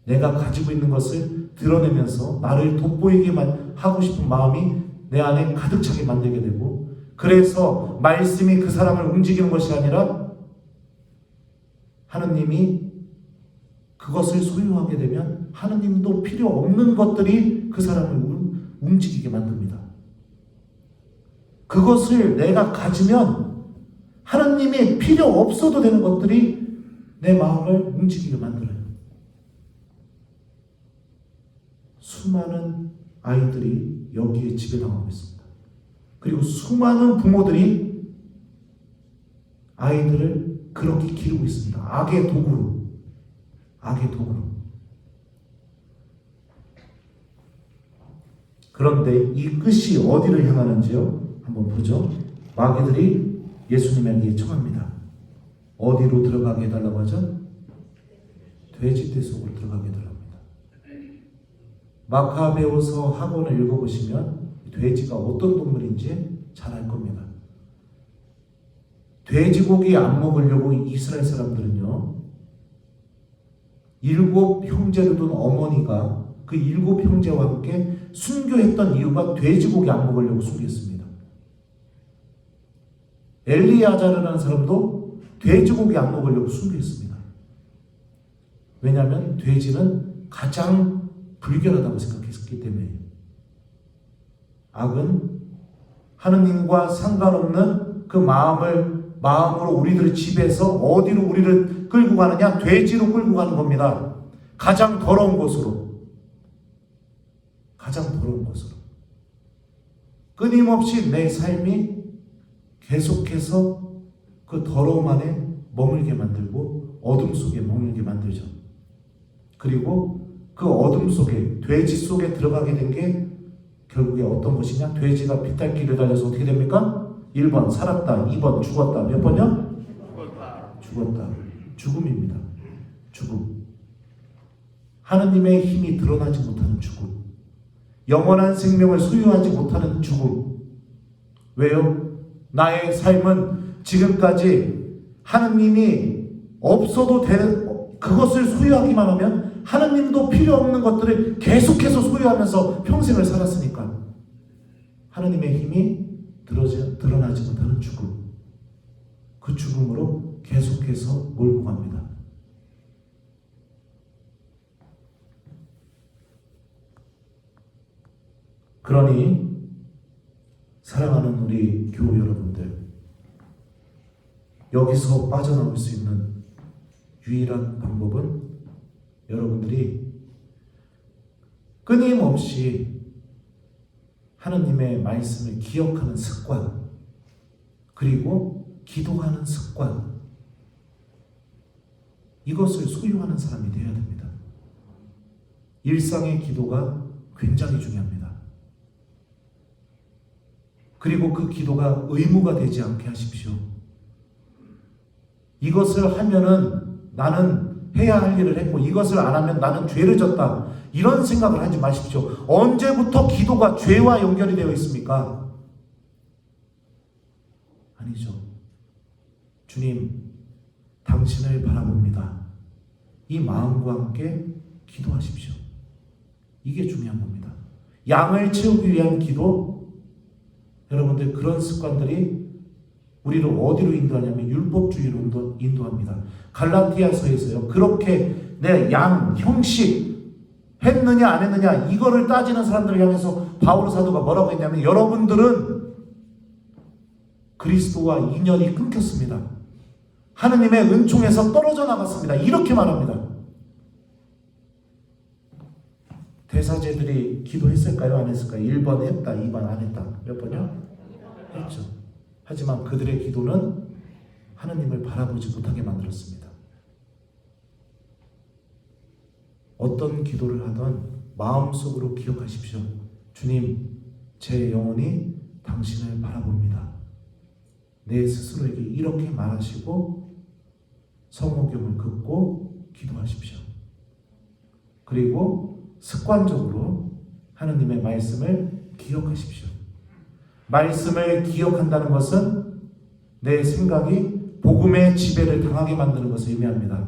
내가 가지고 있는 것을 드러내면서 나를 돋보이게만 하고 싶은 마음이 내 안에 가득 차게 만들게 되고, 그래서 말씀이 그 사람을 움직이는 것이 아니라 하느님이 그것을 소유하게 되면 하느님도 필요 없는 것들이 그 사람을 움직이게 만듭니다. 그것을 내가 가지면 하느님이 필요 없어도 되는 것들이 내 마음을 움직이게 만들어요. 수많은 아이들이 여기에 지배당하고 있습니다. 그리고 수많은 부모들이 아이들을 그렇게 기르고 있습니다. 악의 도구로. 악의 도구로. 그런데 이 끝이 어디를 향하는지요? 한번 보죠. 마귀들이 예수님에게 청합니다. 어디로 들어가게 해달라고 하죠? 돼지떼 속으로 들어가게 해달랍니다. 마카베오서 학원을 읽어보시면 돼지가 어떤 동물인지 잘 알 겁니다. 돼지고기 안 먹으려고 이스라엘 사람들은요, 7 형제를 둔 어머니가 그 7 형제와 함께 순교했던 이유가 돼지고기 안 먹으려고 순교했습니다. 엘리야자르라는 사람도 돼지고기 안 먹으려고 순교했습니다. 왜냐하면 돼지는 가장 불결하다고 생각했기 때문에. 악은 하느님과 상관없는 그 마음으로 우리들을 지배해서 어디로 우리를 끌고 가느냐? 돼지로 끌고 가는 겁니다. 가장 더러운 곳으로. 가장 더러운 곳으로. 끊임없이 내 삶이 계속해서 그 더러움 안에 머물게 만들고 어둠 속에 머물게 만들죠. 그리고 그 어둠 속에, 돼지 속에 들어가게 된 게 결국에 어떤 것이냐? 돼지가 비탈길을 달려서 어떻게 됩니까? 1번 살았다, 2번 죽었다. 몇 번이요? 죽었다. 죽음입니다. 죽음. 하느님의 힘이 드러나지 못하는 죽음. 영원한 생명을 소유하지 못하는 죽음. 왜요? 나의 삶은 지금까지 하느님이 없어도 되는, 그것을 소유하기만 하면 하느님도 필요 없는 것들을 계속해서 소유하면서 평생을 살았으니까 하느님의 힘이 드러나지 못하는 죽음. 그 죽음으로 계속해서 몰고 갑니다. 그러니 사랑하는 우리 교우 여러분들, 여기서 빠져나올 수 있는 유일한 방법은 여러분들이 끊임없이 하느님의 말씀을 기억하는 습관, 그리고 기도하는 습관, 이것을 소유하는 사람이 되어야 됩니다. 일상의 기도가 굉장히 중요합니다. 그리고 그 기도가 의무가 되지 않게 하십시오. 이것을 하면은 나는 해야 할 일을 했고 이것을 안 하면 나는 죄를 졌다, 이런 생각을 하지 마십시오. 언제부터 기도가 죄와 연결이 되어 있습니까? 아니죠. 주님, 당신을 바라봅니다. 이 마음과 함께 기도하십시오. 이게 중요한 겁니다. 양을 채우기 위한 기도, 여러분들 그런 습관들이 우리를 어디로 인도하냐면 율법주의로 인도합니다. 갈라디아서에서요, 그렇게 내 양, 형식 했느냐 안 했느냐 이거를 따지는 사람들을 향해서 바울 사도가 뭐라고 했냐면, 여러분들은 그리스도와 인연이 끊겼습니다. 하느님의 은총에서 떨어져 나갔습니다. 이렇게 말합니다. 대사제들이 기도했을까요? 안 했을까요? 1번 했다, 2번 안 했다. 몇 번이요? 했죠. 하지만 그들의 기도는 하느님을 바라보지 못하게 만들었습니다. 어떤 기도를 하던 마음속으로 기억하십시오. 주님, 제 영혼이 당신을 바라봅니다. 내 스스로에게 이렇게 말하시고 성호경을 긋고 기도하십시오. 그리고 습관적으로 하느님의 말씀을 기억하십시오. 말씀을 기억한다는 것은 내 생각이 복음의 지배를 당하게 만드는 것을 의미합니다.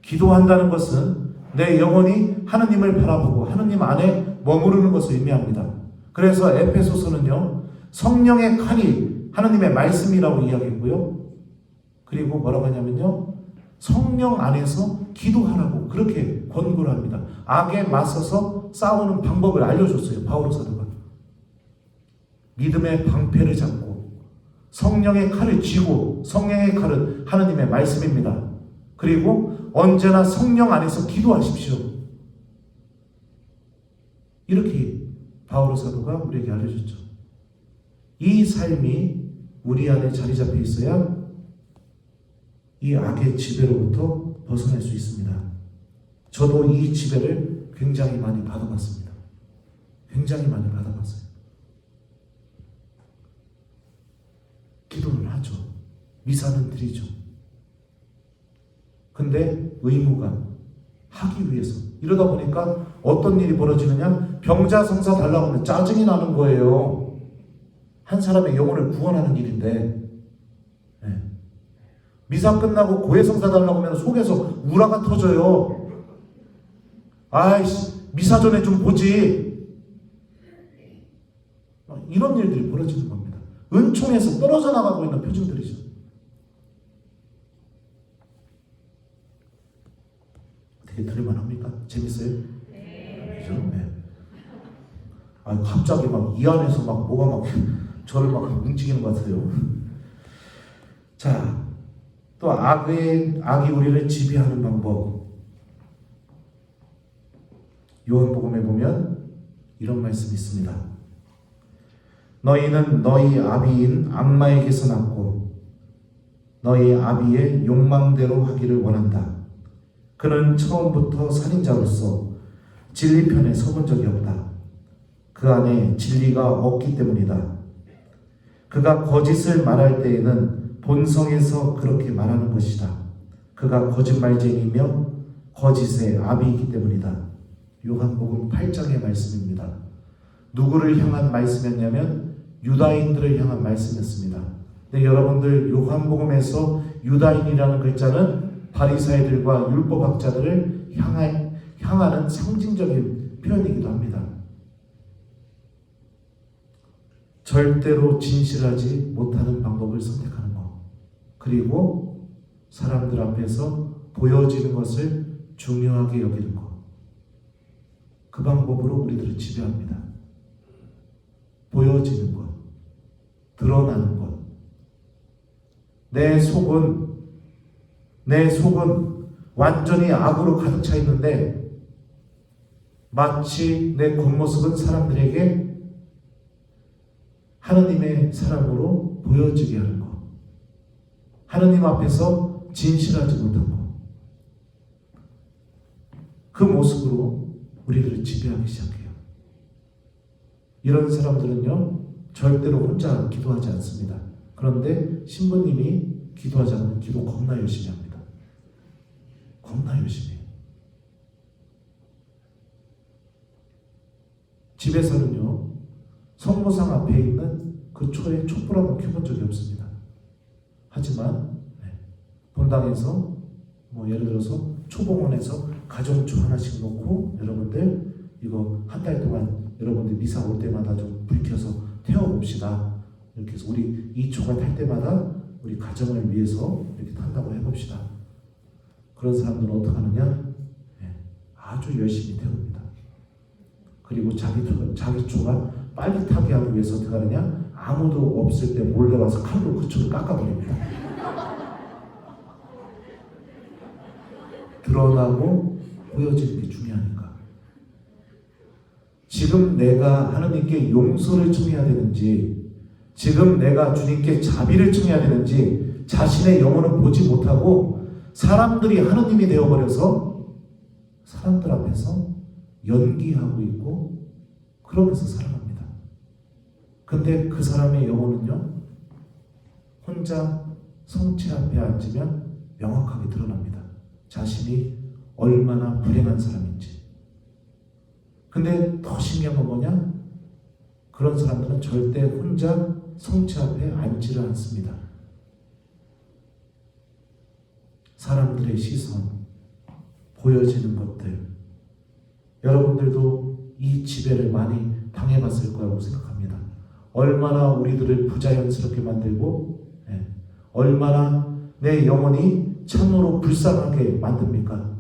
기도한다는 것은 내 영혼이 하느님을 바라보고 하느님 안에 머무르는 것을 의미합니다. 그래서 에페소서는요, 성령의 칼이 하느님의 말씀이라고 이야기했고요. 그리고 뭐라고 하냐면요, 성령 안에서 기도하라고 그렇게 권고를 합니다. 악에 맞서서 싸우는 방법을 알려줬어요, 바울 사도가. 믿음의 방패를 잡고 성령의 칼을 쥐고, 성령의 칼은 하느님의 말씀입니다. 그리고 언제나 성령 안에서 기도하십시오. 이렇게 바울 사도가 우리에게 알려줬죠. 이 삶이 우리 안에 자리 잡혀 있어야 이 악의 지배로부터 벗어날 수 있습니다. 저도 이 지배를 굉장히 많이 받아봤습니다. 굉장히 많이 받아봤어요. 기도는 하죠. 미사는 드리죠. 근데 의무가 하기 위해서, 이러다 보니까 어떤 일이 벌어지느냐, 병자성사 달라고 하면 짜증이 나는 거예요. 한 사람의 영혼을 구원하는 일인데, 네. 미사 끝나고 고해성사 달라고 하면 속에서 우라가 터져요. 아이씨, 미사 전에 좀 보지. 이런 일들이 벌어지는 겁니다. 은총에서 떨어져 나가고 있는 표징들이죠. 어떻게 들을만합니까? 재밌어요? 네. 그죠? 네. 아, 갑자기 막 이 안에서 막 뭐가 막 저를 막 움직이는 것 같아요. 자, 또 악이 우리를 지배하는 방법. 요한복음에 보면 이런 말씀이 있습니다. 너희는 너희 아비인 악마에게서 났고 너희 아비의 욕망대로 하기를 원한다. 그는 처음부터 살인자로서 진리편에 서본 적이 없다. 그 안에 진리가 없기 때문이다. 그가 거짓을 말할 때에는 본성에서 그렇게 말하는 것이다. 그가 거짓말쟁이며 거짓의 아비이기 때문이다. 요한복음 8장의 말씀입니다. 누구를 향한 말씀이었냐면 유다인들을 향한 말씀이었습니다. 근데 여러분들 요한복음에서 유다인이라는 글자는 바리사이들과 율법학자들을 향하는 상징적인 표현이기도 합니다. 절대로 진실하지 못하는 방법을 선택하는 것, 그리고 사람들 앞에서 보여지는 것을 중요하게 여기는 것, 그 방법으로 우리들을 지배합니다. 보여지는 것, 드러나는 것. 내 속은 완전히 악으로 가득 차 있는데 마치 내 겉모습은 사람들에게 하느님의 사람으로 보여지게 하는 것, 하느님 앞에서 진실하지 못한 것, 그 모습으로 우리들을 지배하기 시작해요. 이런 사람들은요, 절대로 혼자 기도하지 않습니다. 그런데 신부님이 기도하자면 기도 겁나 열심히 합니다. 겁나 열심히 해요. 집에서는요, 성모상 앞에 있는 그 초에 촛불 한번 켜본 적이 없습니다. 하지만 본당에서 뭐 예를 들어서 초봉원에서 가정초 하나씩 놓고 여러분들 이거 한 달 동안 여러분들 미사 올 때마다 좀 불 켜서 태워봅시다. 이렇게 해서 우리 이 초가 탈 때마다 우리 가정을 위해서 이렇게 탄다고 해봅시다. 그런 사람들은 어떻게 하느냐? 아주 열심히 태웁니다. 그리고 자기 초가 빨리 타게 하기 위해서 어떻게 하느냐? 아무도 없을 때 몰래 와서 칼로 그 초를 깎아버립니다. 드러나고 보여지는 게 중요하니까. 지금 내가 하느님께 용서를 청해야 되는지, 지금 내가 주님께 자비를 청해야 되는지, 자신의 영혼을 보지 못하고 사람들이 하느님이 되어버려서 사람들 앞에서 연기하고 있고 그러면서 살아갑니다. 근데 그 사람의 영혼은요, 혼자 성체 앞에 앉으면 명확하게 드러납니다. 자신이 얼마나 불행한 사람인지. 근데 더 신기한 건 뭐냐? 그런 사람들은 절대 혼자 성체 앞에 앉지를 않습니다. 사람들의 시선, 보여지는 것들, 여러분들도 이 지배를 많이 당해봤을 거라고 생각합니다. 얼마나 우리들을 부자연스럽게 만들고 얼마나 내 영혼이 참으로 불쌍하게 만듭니까?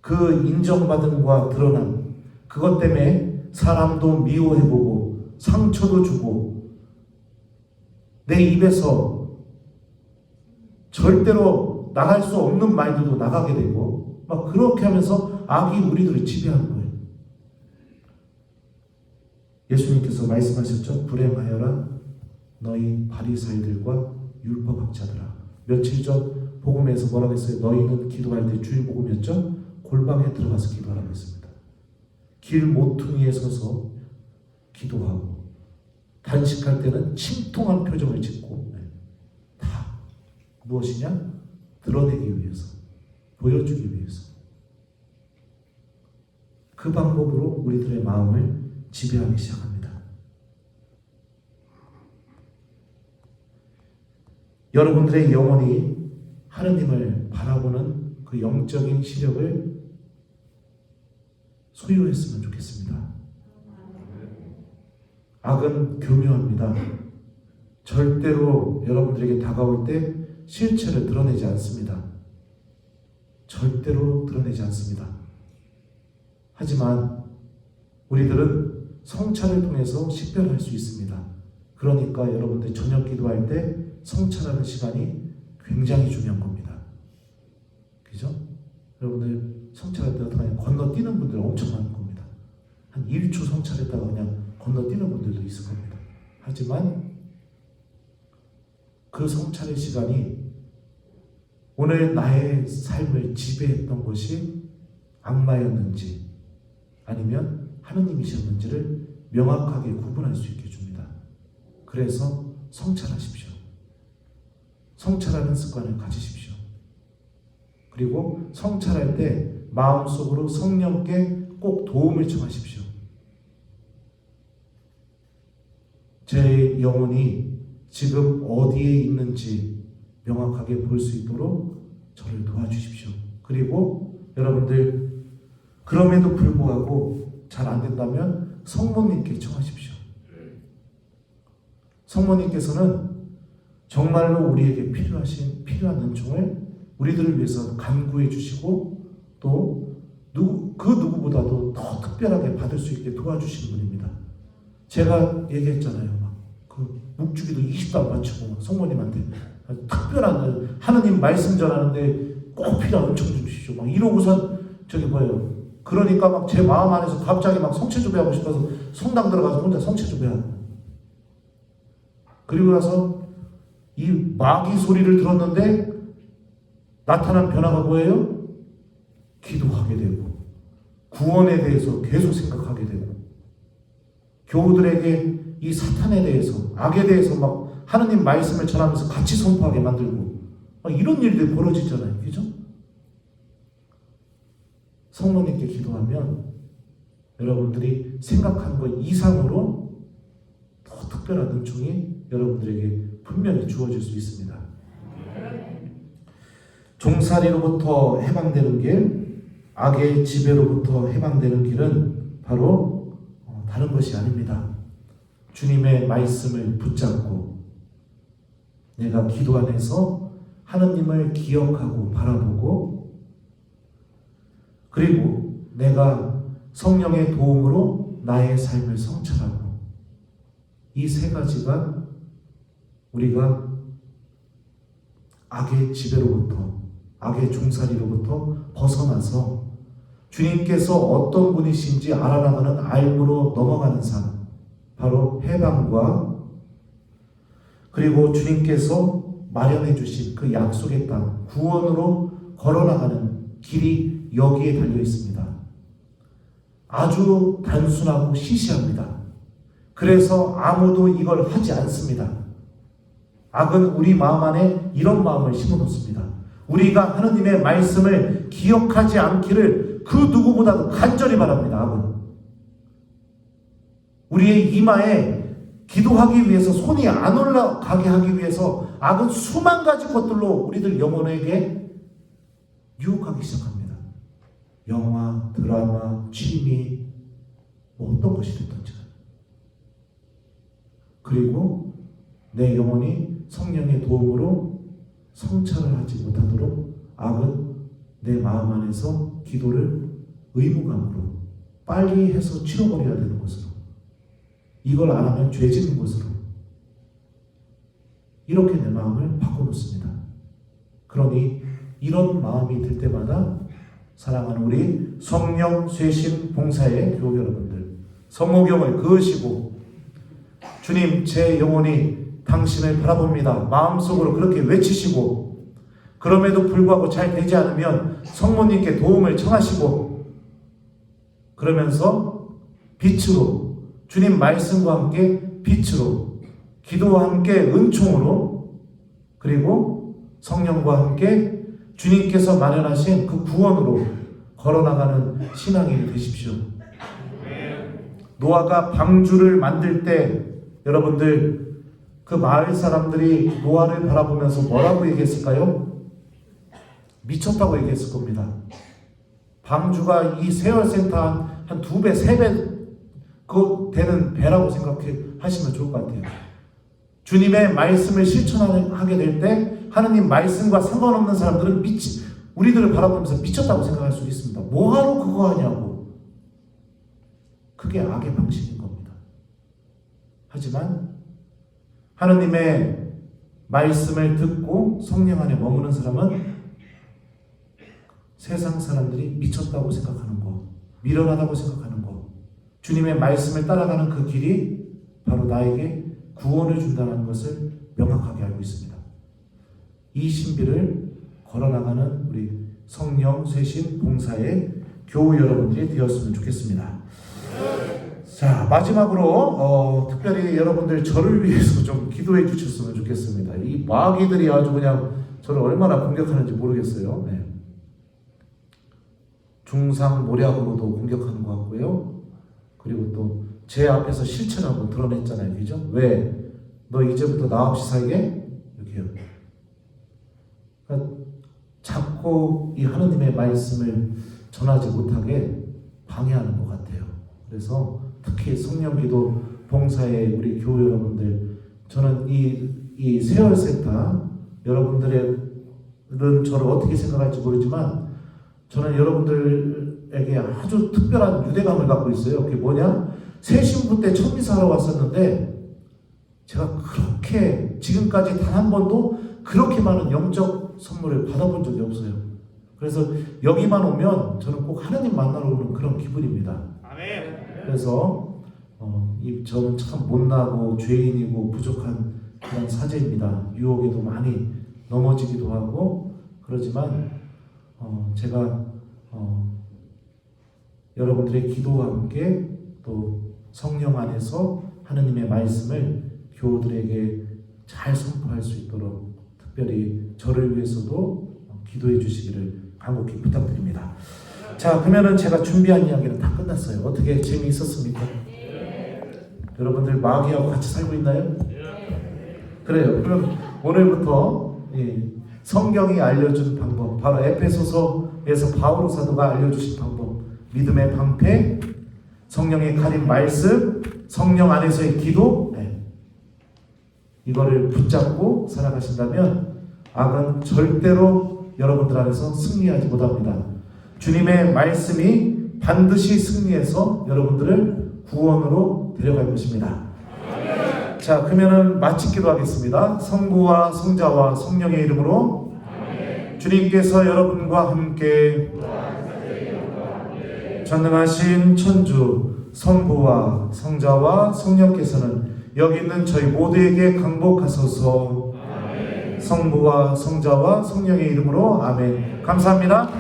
그 인정받음과 드러남, 그것 때문에 사람도 미워해보고 상처도 주고 내 입에서 절대로 나갈 수 없는 말들도 나가게 되고 막 그렇게 하면서 악이 우리들을 지배하는 거예요. 예수님께서 말씀하셨죠. 불행하여라 너희 바리사이들과 율법학자들아. 며칠 전 복음에서 뭐라고 했어요? 너희는 기도할 때 주일 복음이었죠. 골방에 들어가서 기도하라고 했습니다. 길 모퉁이에 서서 기도하고 단식할 때는 침통한 표정을 짓고 다 무엇이냐? 드러내기 위해서, 보여주기 위해서. 그 방법으로 우리들의 마음을 지배하기 시작합니다. 여러분들의 영혼이 하느님을 바라보는 그 영적인 시력을 소유했으면 좋겠습니다. 악은 교묘합니다. 절대로 여러분들에게 다가올 때 실체를 드러내지 않습니다. 절대로 드러내지 않습니다. 하지만 우리들은 성찬을 통해서 식별할 수 있습니다. 그러니까 여러분들 저녁 기도할 때 성찬하는 시간이 굉장히 중요한 겁니다. 그죠? 여러분들 성찬할 때 그냥 건너뛰는 분들 엄청 많을 겁니다. 한 1초 성찬했다가 그냥 건너뛰는 분들도 있을 겁니다. 하지만 그 성찬의 시간이 오늘 나의 삶을 지배했던 것이 악마였는지 아니면 하느님이셨는지를 명확하게 구분할 수 있게 줍니다. 그래서 성찬하십시오. 성찬하는 습관을 가지십시오. 그리고 성찬할 때 마음속으로 성령께 꼭 도움을 청하십시오. 제 영혼이 지금 어디에 있는지 명확하게 볼 수 있도록 저를 도와주십시오. 그리고 여러분들 그럼에도 불구하고 잘 안 된다면 성모님께 청하십시오. 성모님께서는 정말로 우리에게 필요한 은총을 우리들을 위해서 간구해 주시고 또 그 누구보다도 더 특별하게 받을 수 있게 도와주시는 분입니다. 제가 얘기했잖아요. 그 묵주기도 20단 바치고 성모님한테 특별한 하느님 말씀 전하는데 꼭 필요한 은총 좀 주시오. 막 이러고선 저기 뭐예요. 그러니까 막 제 마음 안에서 갑자기 막 성체조배하고 싶어서 성당 들어가서 혼자 성체조배하고. 그리고 나서 이 마귀 소리를 들었는데 나타난 변화가 뭐예요? 기도하게 되고 구원에 대해서 계속 생각하게 되고 교우들에게 이 사탄에 대해서 악에 대해서 막 하느님 말씀을 전하면서 같이 선포하게 만들고 막 이런 일들이 벌어지잖아요. 그죠? 성모님께 기도하면 여러분들이 생각하는 것 이상으로 더 특별한 은총이 여러분들에게 분명히 주어질 수 있습니다. 종살이로부터 해방되는 길, 악의 지배로부터 해방되는 길은 바로 다른 것이 아닙니다. 주님의 말씀을 붙잡고 내가 기도 안에서 하느님을 기억하고 바라보고 그리고 내가 성령의 도움으로 나의 삶을 성찰하고 이 세 가지가 우리가 악의 지배로부터 악의 종살이로부터 벗어나서 주님께서 어떤 분이신지 알아나가는 알므로 넘어가는 삶, 바로 해방과 그리고 주님께서 마련해 주신 그 약속의 땅, 구원으로 걸어나가는 길이 여기에 달려 있습니다. 아주 단순하고 시시합니다. 그래서 아무도 이걸 하지 않습니다. 악은 우리 마음 안에 이런 마음을 심어놓습니다. 우리가 하느님의 말씀을 기억하지 않기를 그 누구보다도 간절히 바랍니다. 악은 우리의 이마에 기도하기 위해서 손이 안 올라가게 하기 위해서 악은 수만 가지 것들로 우리들 영혼에게 유혹하기 시작합니다. 영화, 드라마, 취미, 뭐 어떤 것이 됐든지. 그리고 내 영혼이 성령의 도움으로 성찰을 하지 못하도록 악은 내 마음 안에서 기도를 의무감으로 빨리 해서 치워버려야 되는 것으로, 이걸 안 하면 죄 짓는 것으로, 이렇게 내 마음을 바꿔놓습니다. 그러니 이런 마음이 들 때마다 사랑하는 우리 성령 쇄신 봉사의 교우 여러분들, 성모경을 그으시고 주님 제 영혼이 당신을 바라봅니다 마음속으로 그렇게 외치시고, 그럼에도 불구하고 잘 되지 않으면 성모님께 도움을 청하시고, 그러면서 빛으로, 주님 말씀과 함께 빛으로, 기도와 함께 은총으로, 그리고 성령과 함께 주님께서 마련하신 그 구원으로 걸어나가는 신앙인이 되십시오. 노아가 방주를 만들 때 여러분들 그 마을 사람들이 노아를 바라보면서 뭐라고 얘기했을까요? 미쳤다고 얘기했을 겁니다. 방주가 이 세월센터 한 2배, 3배 그 되는 배라고 생각하시면 좋을 것 같아요. 주님의 말씀을 실천하게 될 때 하느님 말씀과 상관없는 사람들은 우리들을 바라보면서 미쳤다고 생각할 수 있습니다. 뭐하러 그거 하냐고. 그게 악의 방식인 겁니다. 하지만 하느님의 말씀을 듣고 성령 안에 머무는 사람은 세상 사람들이 미쳤다고 생각하는 거, 미련하다고 생각하는 거, 주님의 말씀을 따라가는 그 길이 바로 나에게 구원을 준다는 것을 명확하게 알고 있습니다. 이 신비를 걸어나가는 우리 성령 쇄신 봉사의 교우 여러분들이 되었으면 좋겠습니다. 자, 마지막으로 특별히 여러분들 저를 위해서 좀 기도해 주셨으면 좋겠습니다. 이 마귀들이 아주 그냥 저를 얼마나 공격하는지 모르겠어요. 네. 중상모략으로도 공격하는 것 같고요. 그리고 또 제 앞에서 실체를 한번 드러냈잖아요. 그죠? 왜? 너 이제부터 나 없이 살게? 이렇게요. 그러니까 자꾸 이 하느님의 말씀을 전하지 못하게 방해하는 것 같아요. 그래서 특히 성령기도 봉사의 우리 교우 여러분들, 저는 이 세월센터 여러분들은 저를 어떻게 생각할지 모르지만 저는 여러분들에게 아주 특별한 유대감을 갖고 있어요. 그게 뭐냐? 새 신부 때 천미사하러 왔었는데 제가 그렇게 지금까지 단 한 번도 그렇게 많은 영적 선물을 받아본 적이 없어요. 그래서 여기만 오면 저는 꼭 하나님 만나러 오는 그런 기분입니다. 아멘. 그래서 저는 참 못나고 죄인이고 부족한 그런 사제입니다. 유혹에도 많이 넘어지기도 하고 그러지만 제가 여러분들의 기도와 함께 또 성령 안에서 하느님의 말씀을 교우들에게 잘 선포할 수 있도록 특별히 저를 위해서도 기도해 주시기를 간곡히 부탁드립니다. 자, 그러면은 제가 준비한 이야기는 다 끝났어요. 어떻게 재미있었습니까? 여러분들 마귀하고 같이 살고 있나요? 그래요. 그럼 오늘부터 성경이 알려준 방법, 바로 에베소서에서 바오로 사도가 알려주신 방법, 믿음의 방패, 성령의 가린 말씀, 성령 안에서의 기도, 이거를 붙잡고 살아가신다면 악은 절대로 여러분들 안에서 승리하지 못합니다. 주님의 말씀이 반드시 승리해서 여러분들을 구원으로 데려갈 것입니다. 자, 그러면은 마치 기도하겠습니다. 성부와 성자와 성령의 이름으로 주님께서 여러분과 함께 전능하신 천주 성부와 성자와 성령께서는 여기 있는 저희 모두에게 강복하소서. 성부와 성자와 성령의 이름으로 아멘. 감사합니다.